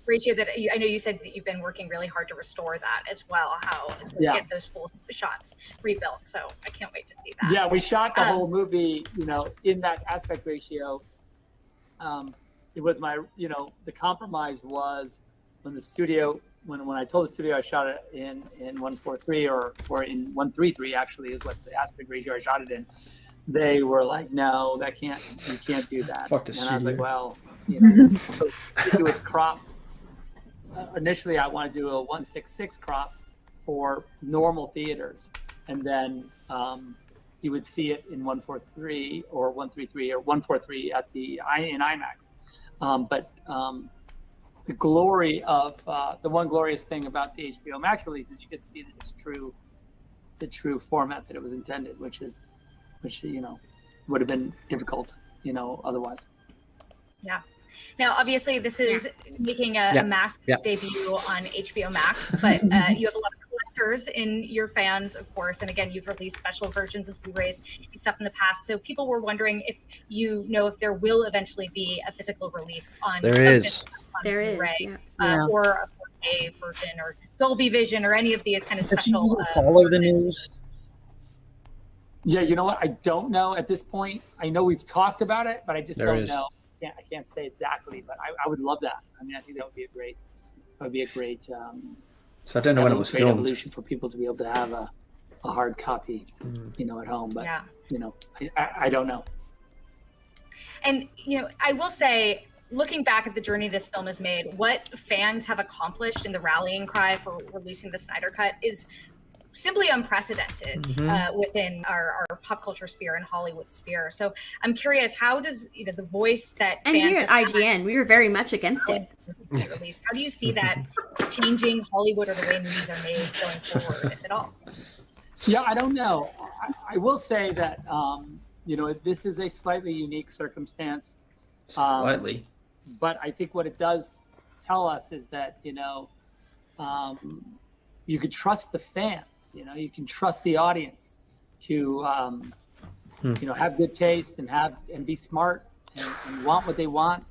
ratio that I know you said that you've been working really hard to restore that as well, how to get those full shots rebuilt. So I can't wait to see that. Yeah, we shot the whole movie, in that aspect ratio. It was the compromise was when the studio, when I told the studio I shot it in 143 or in 133 actually is what the aspect ratio I shot it in. They were like, no, you can't do that. Fuck the and I was like, studio. well, it was crop. Initially, I want to do a 166 crop for normal theaters, and then you would see it in 143 or 133 or 143 in IMAX. But the glory of the one glorious thing about the HBO Max release is you get to see the true format that it was intended, which would have been difficult, otherwise. Yeah. Now, obviously, this is making a massive debut on HBO Max, but you have a lot of collectors in your fans, of course. And again, you've released special versions of Blu-rays and stuff in the past. So people were wondering if if there will eventually be a physical release on Blu-ray, or a 4K version or Dolby Vision or any of these kind of special. Follow the news. Yeah, you know what? I don't know at this point. I know we've talked about it, but I just don't know. I can't say exactly, but I would love that. I mean, I think that would be a great. So I don't know when it was filmed. Evolution for people to be able to have a hard copy, at home. But I don't know. And I will say, looking back at the journey this film has made, what fans have accomplished in the rallying cry for releasing the Snyder Cut is simply unprecedented within our pop culture sphere and Hollywood sphere. So I'm curious, how does the voice that And fans here at have IGN, we were very much against it. released, how do you see that changing Hollywood or the way movies are made going forward, if at all? Yeah, I don't know. I will say that this is a slightly unique circumstance. Slightly. But I think what it does tell us is that you could trust the fans. You can trust the audience to have good taste and be smart and want what they want.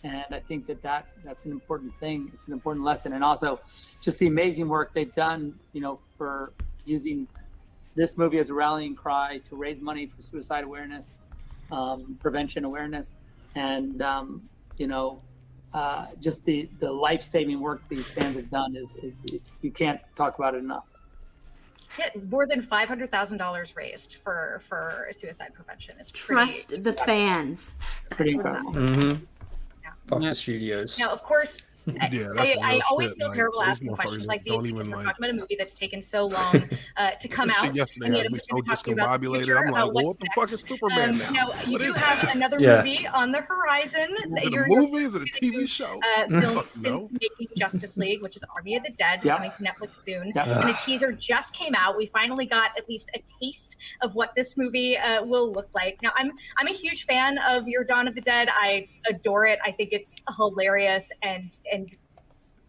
And I think that's an important thing. It's an important lesson, and also just the amazing work they've done. For using this movie as a rallying cry to raise money for suicide awareness, prevention awareness, and just the life-saving work these fans have done is you can't talk about it enough. Yeah, more than $500,000 raised for suicide prevention. It's Trust the fans. Pretty incredible. Mm-hmm. Fuck the studios. Now, of course, I always feel terrible asking questions like these because we're talking about a movie that's taken so long to come out. Yesterday has me so discombobulated. I'm like, well, what the fuck is Superman now? You do have another movie on the horizon. Is it a movie? Is it a TV show? Filmed since making Justice League, which is Army of the Dead, coming to Netflix soon. And a teaser just came out. We finally got at least a taste of what this movie will look like. Now, I'm a huge fan of your Dawn of the Dead. I adore it. I think it's hilarious and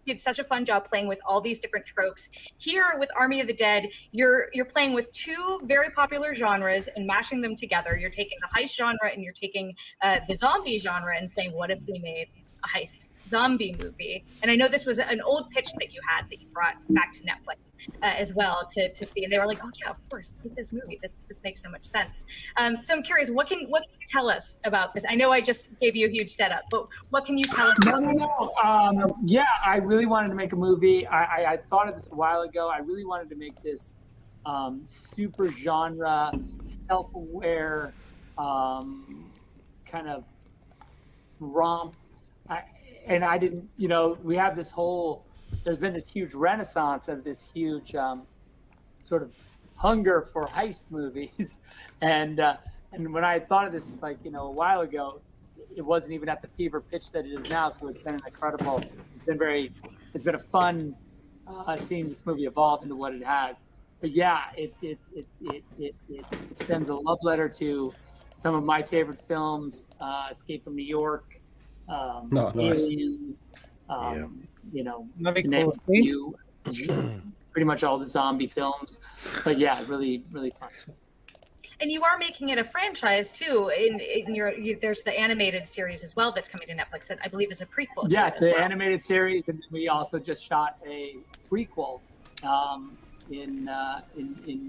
did such a fun job playing with all these different tropes. Here with Army of the Dead, you're playing with two very popular genres and mashing them together. You're taking the heist genre and you're taking the zombie genre and saying, what if we made a heist zombie movie? And I know this was an old pitch that you had that you brought back to Netflix as well to see, and they were like, oh yeah, of course, make this movie. This makes so much sense. So I'm curious, what can you tell us about this? I know I just gave you a huge setup, but what can you tell us? Yeah, I really wanted to make a movie. I thought of this a while ago. I really wanted to make this super genre, self-aware kind of romp. And I didn't, we have this there's been this huge renaissance of this huge sort of hunger for heist movies. And when I thought of this, a while ago, it wasn't even at the fever pitch that it is now. So it's been it's been a fun seeing this movie evolve into what it has. But yeah, it sends a love letter to some of my favorite films, Escape from New York, Aliens, to name a few, pretty much all the zombie films. But yeah, really, really fun. And you are making it a franchise too. There's the animated series as well that's coming to Netflix that I believe is a prequel. Yes, the animated series, and we also just shot a prequel in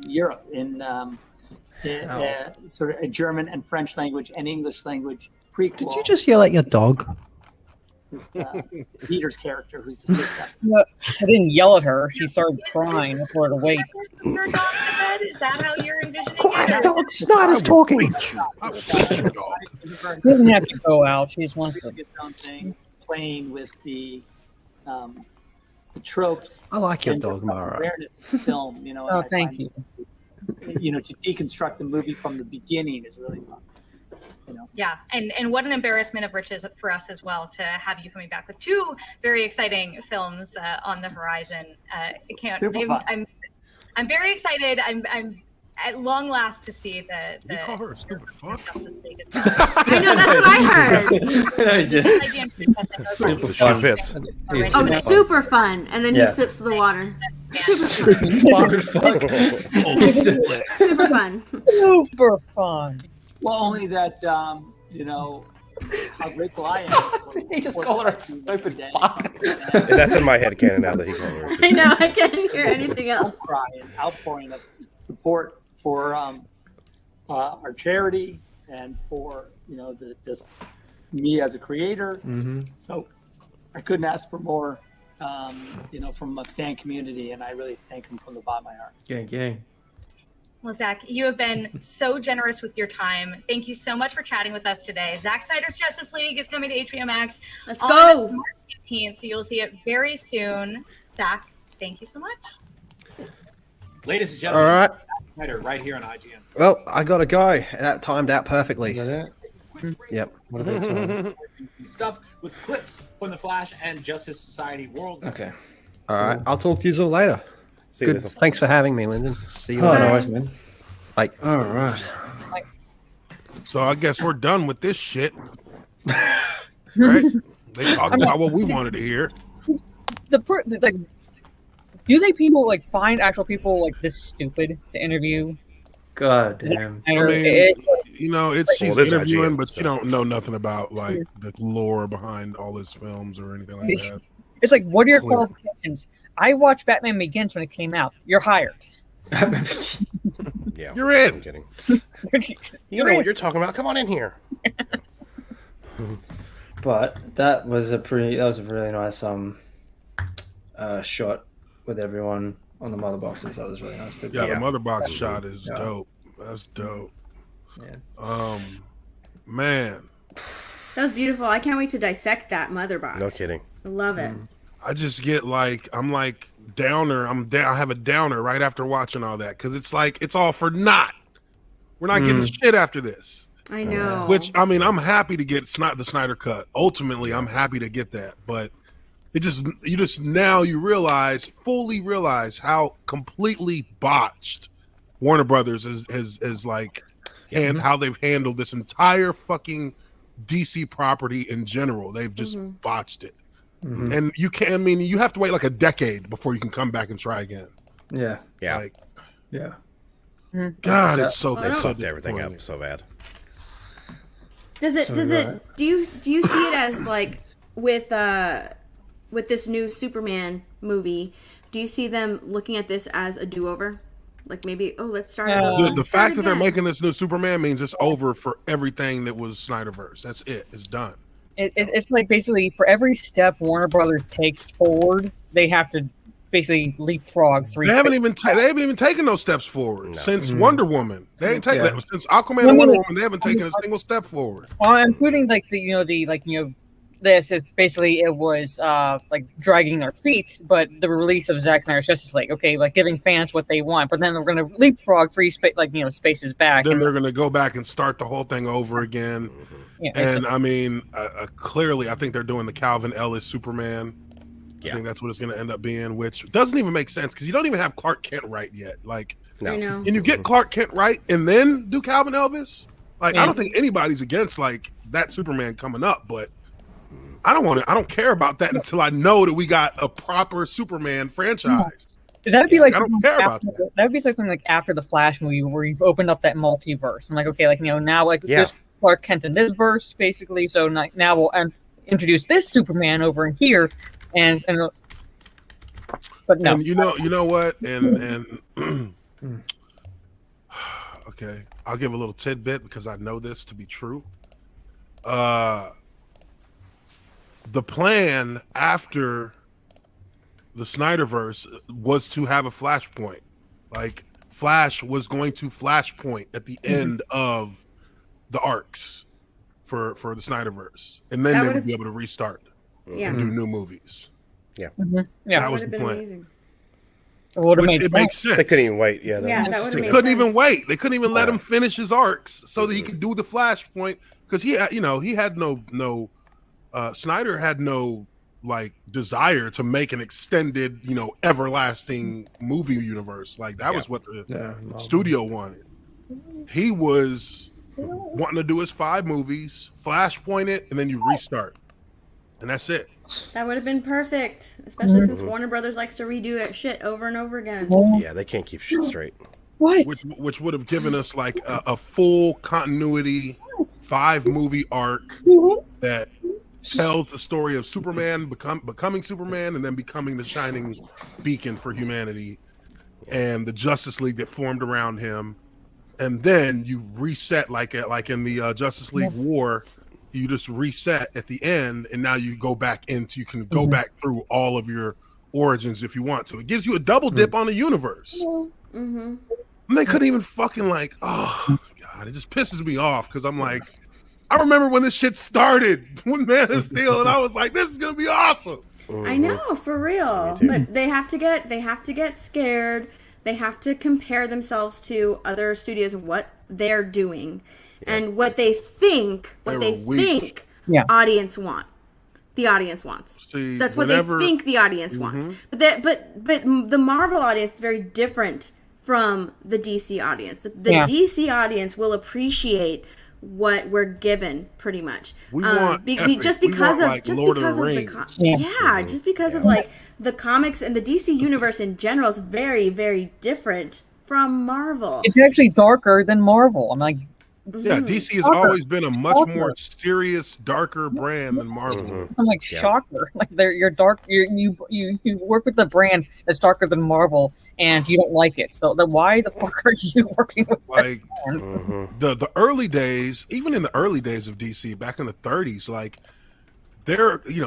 Europe in sort of a German and French language and English language prequel. Did you just yell at your dog? Peter's character, who's the sick guy. No, I didn't yell at her. She started crying for her to wait. Your dog in bed? Is that how you're envisioning Quiet, it? dog. Snyder's talking. She doesn't have to go out. She just wants to get something, playing with the tropes. I like your dog, Mara. Awareness of the film, Oh, thank you. To deconstruct the movie from the beginning is really fun. Yeah, and what an embarrassment of riches for us as well to have you coming back with two very exciting films on the horizon. I'm very excited. I'm at long last to see the You call her a stupid fuck? Justice League. I know, that's what I heard. I did. Super fun. Fits. Oh, super fun. And then he sips the water. Super fun. Super fun. Super fun. Super fun. Well, only that, how grateful I am. He just called her a stupid fuck. Yeah, that's in my head canon now that he called her. I know, I can't hear anything else. Outpouring of support for our charity and for, just me as a creator. Mm-hmm. So I couldn't ask for more, from a fan community, and I really thank him from the bottom of my heart. Gang. Well, Zach, you have been so generous with your time. Thank you so much for chatting with us today. Zack Snyder's Justice League is coming to HBO Max. Let's go. March 18th, so you'll see it very soon. Zach, thank you so much. Ladies and gentlemen. All right. Snyder right here on IGN. Well, I gotta go. That timed out perfectly. Yep. Stuff with clips from the Flash and Justice Society World. Okay. All right. I'll talk to you all later. See you Good. later. Thanks for having me, Lyndon. See you Oh, later. no worries, man. Bye. All right. So I guess we're done with this shit. Right? They talked about what we wanted to hear. Like, do they people like find actual people like this stupid to interview? God damn. I mean, you know, it's she's this interviewing, IGN, but you don't know nothing about like the lore behind all his films or anything like that. It's like, what are your Clear. qualifications? I watched Batman Begins when it came out. You're hired. Yeah, you're in. I'm kidding. You know what you're talking about. Come on in here. But that was a really nice shot with everyone on the mother boxes. That was really nice. Yeah, the mother box shot is dope. That's dope. Yeah. Man. That was beautiful. I can't wait to dissect that mother box. No kidding. I love it. I just get like I'm like downer. I have a downer right after watching all that because it's like it's all for naught. We're not getting shit after this. I know. Which I mean, I'm happy to get the Snyder cut. Ultimately, I'm happy to get that, but you fully realize how completely botched Warner Brothers is like, and how they've handled this entire fucking DC property in general. They've just botched it. And you can't. I mean, you have to wait like a decade before you can come back and try again. Yeah. Yeah. Like, yeah. God, it's so They so fucked everything up so bad. Do you see it as like with this new Superman movie? Do you see them looking at this as a do-over? Like maybe, let's start. The fact that they're making this new Superman means it's over for everything that was Snyderverse. That's it. It's done. It's like basically for every step Warner Brothers takes forward, they have to basically leapfrog three. They haven't even taken those steps forward since Wonder Woman. They ain't taken that since Aquaman No, and no, Wonder no. Woman. They haven't taken a single step forward. Including like this is basically it was like dragging their feet, but the release of Zack Snyder's Justice League, okay, like giving fans what they want, but then we're gonna leapfrog spaces back. Then they're gonna go back and start the whole thing over again. Yeah, and I mean, clearly, I think they're doing the Calvin Ellis Superman. I think that's what it's going to end up being, which doesn't even make sense because you don't even have Clark Kent right yet. Like, I know. Can you get Clark Kent right and then do Calvin Elvis? Like, I don't think anybody's against like that Superman coming up, but I don't care about that until I know that we got a proper Superman franchise. That'd be like I don't care about that. That'd be something like after the Flash movie where you've opened up that multiverse and like, okay, like now like there's Clark Kent in this verse basically, so now we'll introduce this Superman over in here, and but no, and you know what, and okay, I'll give a little tidbit because I know this to be true. The plan after the Snyderverse was to have a Flashpoint. Like Flash was going to Flashpoint at the end of the arcs for the Snyderverse, and then they would be able to restart and do new movies. Yeah, that was the plan. It makes sense. They couldn't even wait. They couldn't even wait. They couldn't even let him finish his arcs so that he could do the Flashpoint because he had no Snyder had no like desire to make an extended, everlasting movie universe. Like that was what the studio wanted. He was wanting to do his 5 movies, Flashpoint it, and then you restart, and that's it. That would have been perfect, especially since Warner Brothers likes to redo that shit over and over again. Yeah, they can't keep shit straight. Which would have given us like a full continuity 5 movie arc that tells the story of Superman becoming Superman and then becoming the shining beacon for humanity and the Justice League that formed around him. And then you reset like in the Justice League War, you just reset at the end, and now you go back you can go back through all of your origins if you want to. It gives you a double dip on the universe. And they couldn't even fucking like, oh God, it just pisses me off because I'm like, I remember when this shit started with Man of Steel, and I was like, this is gonna be awesome. I know, for real. But they have to get scared. They have to compare themselves to other studios and what they're doing and what they think audience want. The audience wants. See, that's what they think the audience wants. But the Marvel audience is very different from the DC audience. The DC audience will appreciate what we're given, pretty much. We want just because of like Lord of the Rings. Just because of like the comics and the DC universe in general is very, very different from Marvel. It's actually darker than Marvel. I'm like, yeah, DC has always been a much more serious, darker brand than Marvel. I'm like shocker. Like you're dark. You work with the brand that's darker than Marvel, and you don't like it. So then why the fuck are you working with like the early days? Even in the early days of DC, back in the 30s, like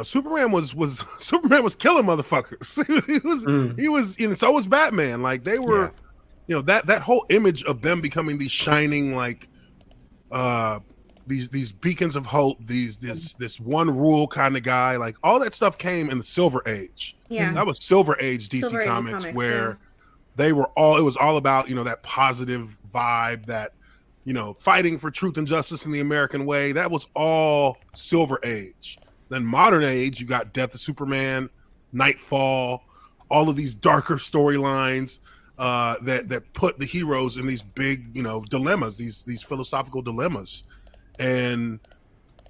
Superman was Superman was killing motherfuckers. he was, and so was Batman. Like they were, that whole image of them becoming these shining like. These beacons of hope, this one rule kind of guy, like all that stuff came in the Silver Age. Yeah, that was Silver Age DC comics where it was all about that positive vibe, that fighting for truth and justice in the American way. That was all Silver Age. Then Modern Age, you got Death of Superman, Nightfall, all of these darker storylines. That put the heroes in these big, dilemmas, these philosophical dilemmas, and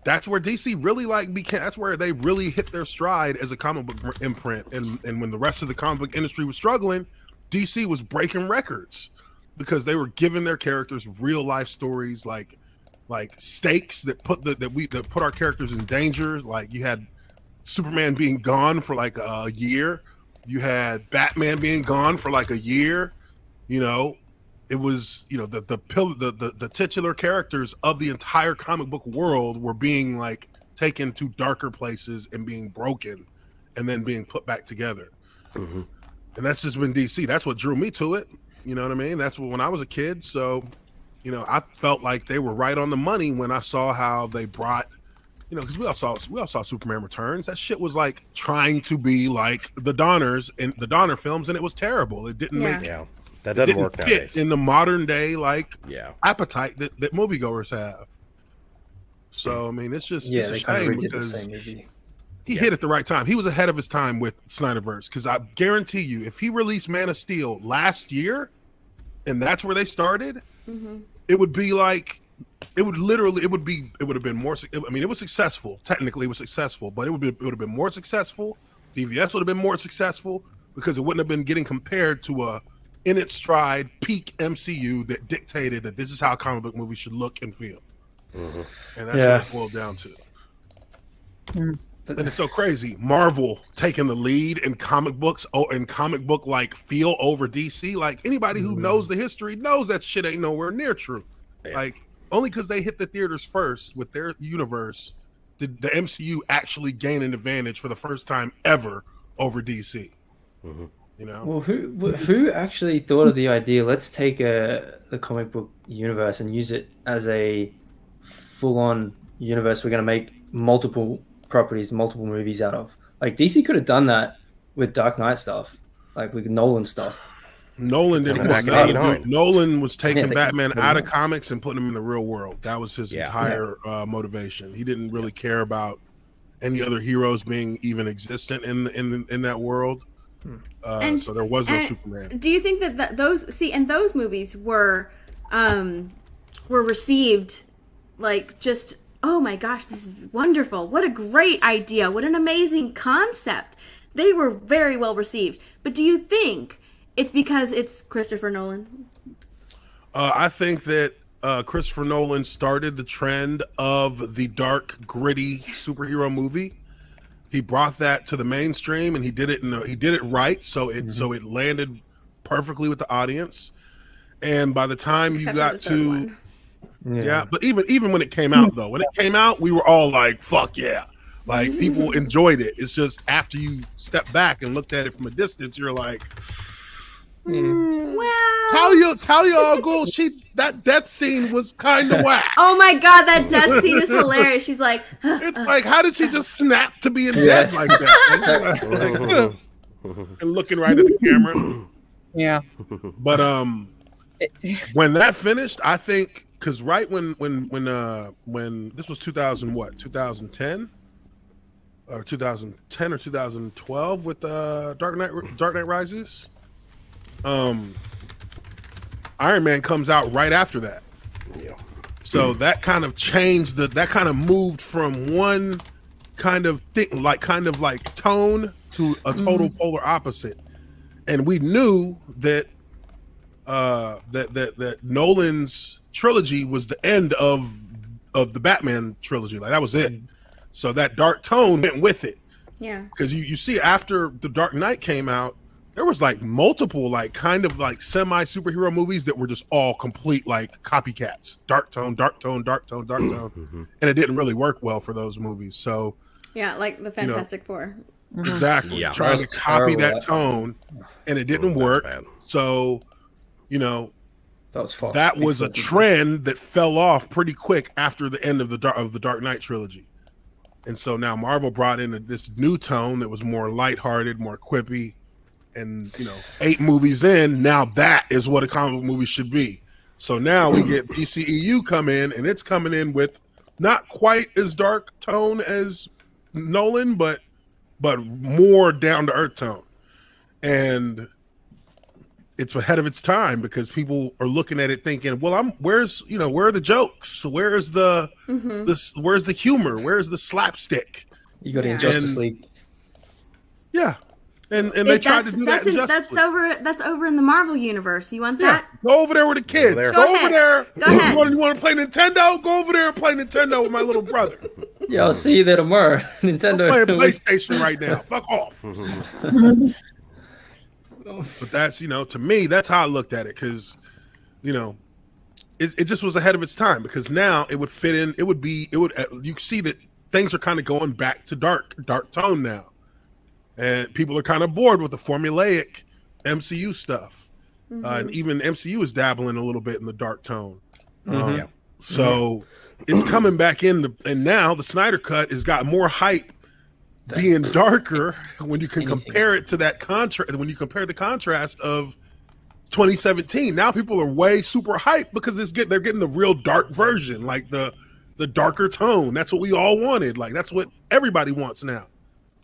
that's where DC really became. That's where they really hit their stride as a comic book imprint. And when the rest of the comic book industry was struggling, DC was breaking records because they were giving their characters real life stories, like stakes that put our characters in danger. Like you had Superman being gone for like a year. You had Batman being gone for like a year. It was the titular characters of the entire comic book world were being like taken to darker places and being broken, and then being put back together. And that's just been DC. That's what drew me to it. You know what I mean? That's when I was a kid. So, I felt like they were right on the money when I saw how they brought. Because we all saw Superman Returns. That shit was like trying to be like the Donners in the Donner films, and it was terrible. It didn't make that doesn't work nowadays in the modern day appetite that moviegoers have. So I mean, it's just it's a shame because he hit at the right time. He was ahead of his time with Snyderverse, because I guarantee you, if he released Man of Steel last year, and that's where they started, it would be like. It would have been more. I mean, it was successful. Technically, it was successful, but it would have been more successful. DVS would have been more successful because it wouldn't have been getting compared to a in its stride peak MCU that dictated that this is how comic book movies should look and feel. And that's what it boiled down to. And it's so crazy. Marvel taking the lead in comic books and comic book like feel over DC. Like anybody who knows the history knows that shit ain't nowhere near true. Like. Only because they hit the theaters first with their universe did the MCU actually gain an advantage for the first time ever over DC. Well, who actually thought of the idea? Let's take the comic book universe and use it as a full-on universe. We're going to make multiple properties, multiple movies out of. Like DC could have done that with Dark Knight stuff, like with Nolan stuff. Nolan didn't. Nolan was taking Batman out of comics and putting him in the real world. That was his entire motivation. He didn't really care about any other heroes being even existent in that world. So there was no Superman. Do you think that those movies were received like just, oh my gosh, this is wonderful. What a great idea. What an amazing concept. They were very well received. But do you think it's because it's Christopher Nolan? I think that Christopher Nolan started the trend of the dark, gritty superhero movie. He brought that to the mainstream, and he did it right. So it landed perfectly with the audience. And by the time you got to, but even when it came out, though, we were all like, "Fuck yeah!" Like people enjoyed it. It's just after you step back and looked at it from a distance, you're like. Well, tell y'all, that death scene was kind of whack. Oh my god, that death scene is hilarious. She's like, it's like, how did she just snap to being dead like that? And looking right at the camera. Yeah. But when that finished, I think because right when this was 2010 or 2010 or 2012 with Dark Knight Rises. Iron Man comes out right after that. Yeah. So that kind of changed that kind of moved from one kind of thing, like tone to a total polar opposite. And we knew that that Nolan's trilogy was the end of the Batman trilogy. Like that was it. So that dark tone went with it. Yeah. Because you see after The Dark Knight came out, there was like multiple like kind of like semi superhero movies that were just all complete like copycats. Dark tone, dark tone, dark tone, dark tone. And it didn't really work well for those movies. So yeah, like the Fantastic Four. Exactly. Yeah. Trying to copy terrible, that tone and it didn't work. So, that was a trend that fell off pretty quick after the end of the Dark Knight trilogy. And so now Marvel brought in this new tone that was more lighthearted, more quippy. And 8 movies in, now that is what a comic book movie should be. So now we get DCEU come in, and it's coming in with not quite as dark tone as Nolan, but more down to earth tone. And it's ahead of its time because people are looking at it thinking, well, where are the jokes? Where's the where's the humor? Where's the slapstick? You got Injustice League. Yeah. And they tried to do that in Justice League. That's over in the Marvel universe. You want that? Go over there with the kids. Go over there. Go ahead. You want to play Nintendo? Go over there and play Nintendo with my little brother. Yeah, I'll see you there tomorrow. Nintendo. I'm playing PlayStation right now. Fuck off. But that's, to me, that's how I looked at it. Because, it just was ahead of its time. Because now it would fit in. You see that things are kind of going back to dark tone now. And people are kind of bored with the formulaic MCU stuff. And even MCU is dabbling a little bit in the dark tone. So it's coming back in. And now the Snyder Cut has got more hype being darker when you can compare it to that contrast. When you compare the contrast of 2017, now people are way super hyped because they're getting the real dark version, like the darker tone. That's what we all wanted. Like that's what everybody wants now.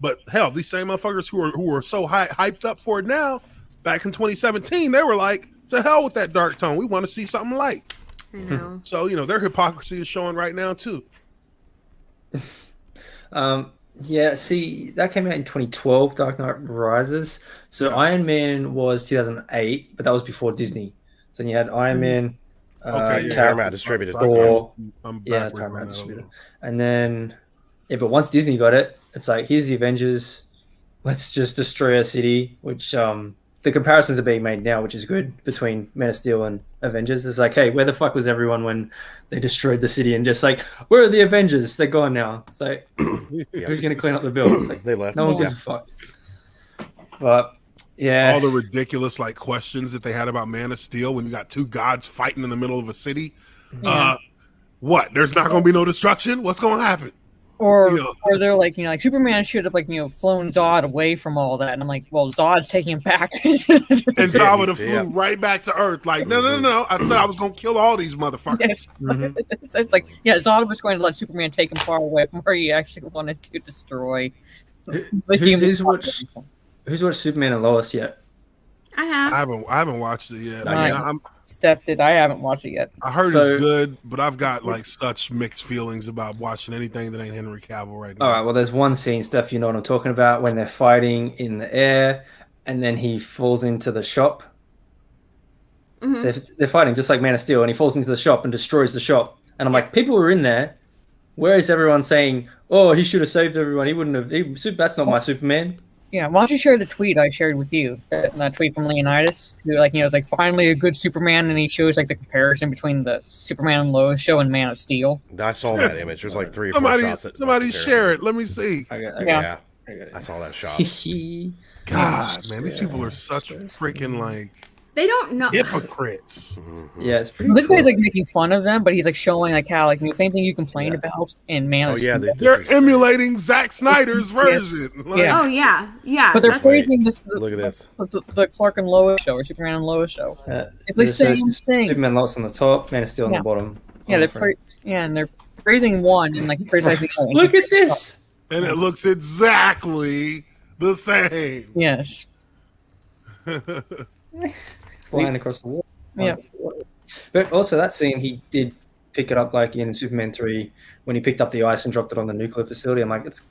But hell, these same motherfuckers who are so hyped up for it now, back in 2017, they were like, to hell with that dark tone. We want to see something light. I know. So, their hypocrisy is showing right now, too. Yeah, see, that came out in 2012, Dark Knight Rises. So Iron Man was 2008, but that was before Disney. So you had Iron Man. Paramount distributed. Paramount distributed. And then, but once Disney got it, it's like, here's the Avengers. Let's just destroy a city, which the comparisons are being made now, which is good, between Man of Steel and Avengers. It's like, hey, where the fuck was everyone when they destroyed the city? And just like, where are the Avengers? They're gone now. It's like, who's going to clean up the bill? It's like, they left. No one gives a fuck. But yeah, all the ridiculous like questions that they had about Man of Steel when you got two gods fighting in the middle of a city. What? There's not going to be no destruction? What's going to happen? Or they're like, like Superman should have flown Zod away from all that, and I'm like, well, Zod's taking him back, and Zod would have flew right back to Earth. Like, no, I said I was gonna kill all these motherfuckers. Yes. It's like, Zod was going to let Superman take him far away from where he actually wanted to destroy. Who's watched Superman and Lois yet? I have. I haven't watched it yet. Steph did. I haven't watched it yet. I heard it's good, but I've got such mixed feelings about watching anything that ain't Henry Cavill right now. All right, well, there's one scene, Steph, you know what I'm talking about, when they're fighting in the air, and then he falls into the shop. They're fighting just like Man of Steel, and he falls into the shop and destroys the shop. And I'm like, people were in there. Where is everyone saying, "Oh, he should have saved everyone. He wouldn't have. That's not my Superman." Yeah, why don't you share the tweet I shared with you? That tweet from Leonidas, who it's like finally a good Superman, and he shows the comparison between the Superman and Lois show and Man of Steel. I saw that image. There's 3 or 4 shots. Somebody share it. Let me see. I saw that shot. God, man, these people are such freaking They don't know. Hypocrites. Yeah, it's pretty. This guy's like making fun of them, but he's like showing like how like the same thing you complained about in Man of Steel. They're emulating Zack Snyder's version. Like, Oh yeah, yeah. But they're that's- praising this. Look at this. The Clark and Lois show or Superman and Lois show. It's the So same thing. Superman Lois on the top, Man of Steel on Yeah. the bottom. Yeah, and they're praising one and like criticizing the other. Look at this. And it looks exactly the same. Yes. Flying across the wall. Yeah. But also that scene, he did pick it up like in Superman 3 when he picked up the ice and dropped it on the nuclear facility. I'm like, it's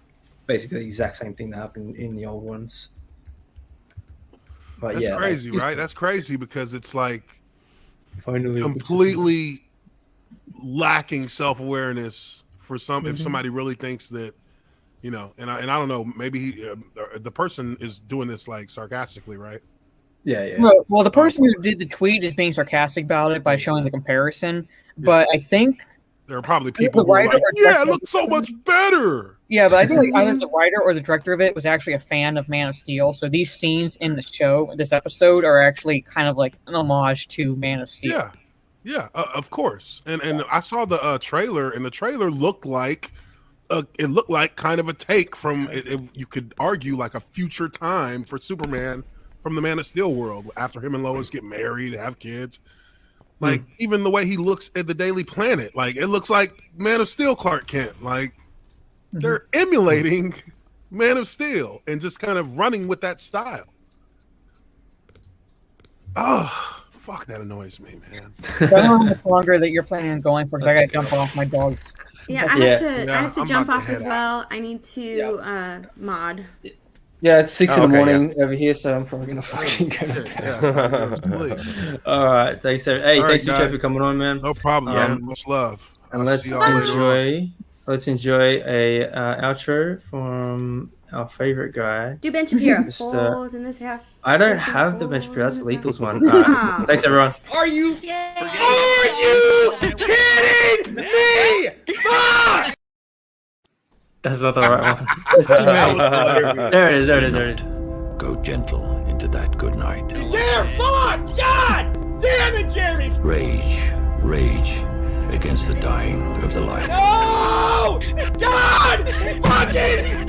basically the exact same thing that happened in the old ones. But That's yeah, crazy, like, right? That's crazy because it's like finally completely lacking self-awareness for some. If somebody really thinks that, you know, and I don't know, maybe the person is doing this like sarcastically, right? Yeah. Well, the person who did the tweet is being sarcastic about it by showing the comparison, but I think there are probably people who are like, yeah, it looks so much better. Yeah, but I think like either the writer or the director of it was actually a fan of Man of Steel, so these scenes in the show, this episode, are actually kind of like an homage to Man of Steel. Yeah, of course. And I saw the trailer, and the trailer looked like kind of a take from you could argue like a future time for Superman from the Man of Steel world after him and Lois get married, have kids. Like even the way he looks at the Daily Planet, like it looks like Man of Steel Clark Kent. Like they're emulating Man of Steel and just kind of running with that style. Oh, fuck, that annoys me, man. I don't know how much longer that you're planning on going for because I gotta jump off my dog's. Yeah, I have to jump off as well. I need to mod. Yeah, it's 6 in the morning over here, so I'm probably gonna fucking go to bed. All right, thanks. Hey, All thanks right, for guys. coming on, man. No problem, man. Much love. And I'll let's see y'all later on. enjoy a outro from our favorite guy. Do Ben Shapiro. Mr. Balls in this house. I don't have the Ben Shapiro. That's the Lethal's one. Ah. Thanks, everyone. Are you kidding me? That's not the right one. It's too many. There it is. Go gentle into that good night. Jerry, fuck! God! Damn it, Jerry! Rage against the dying of the light. No! God! Fucking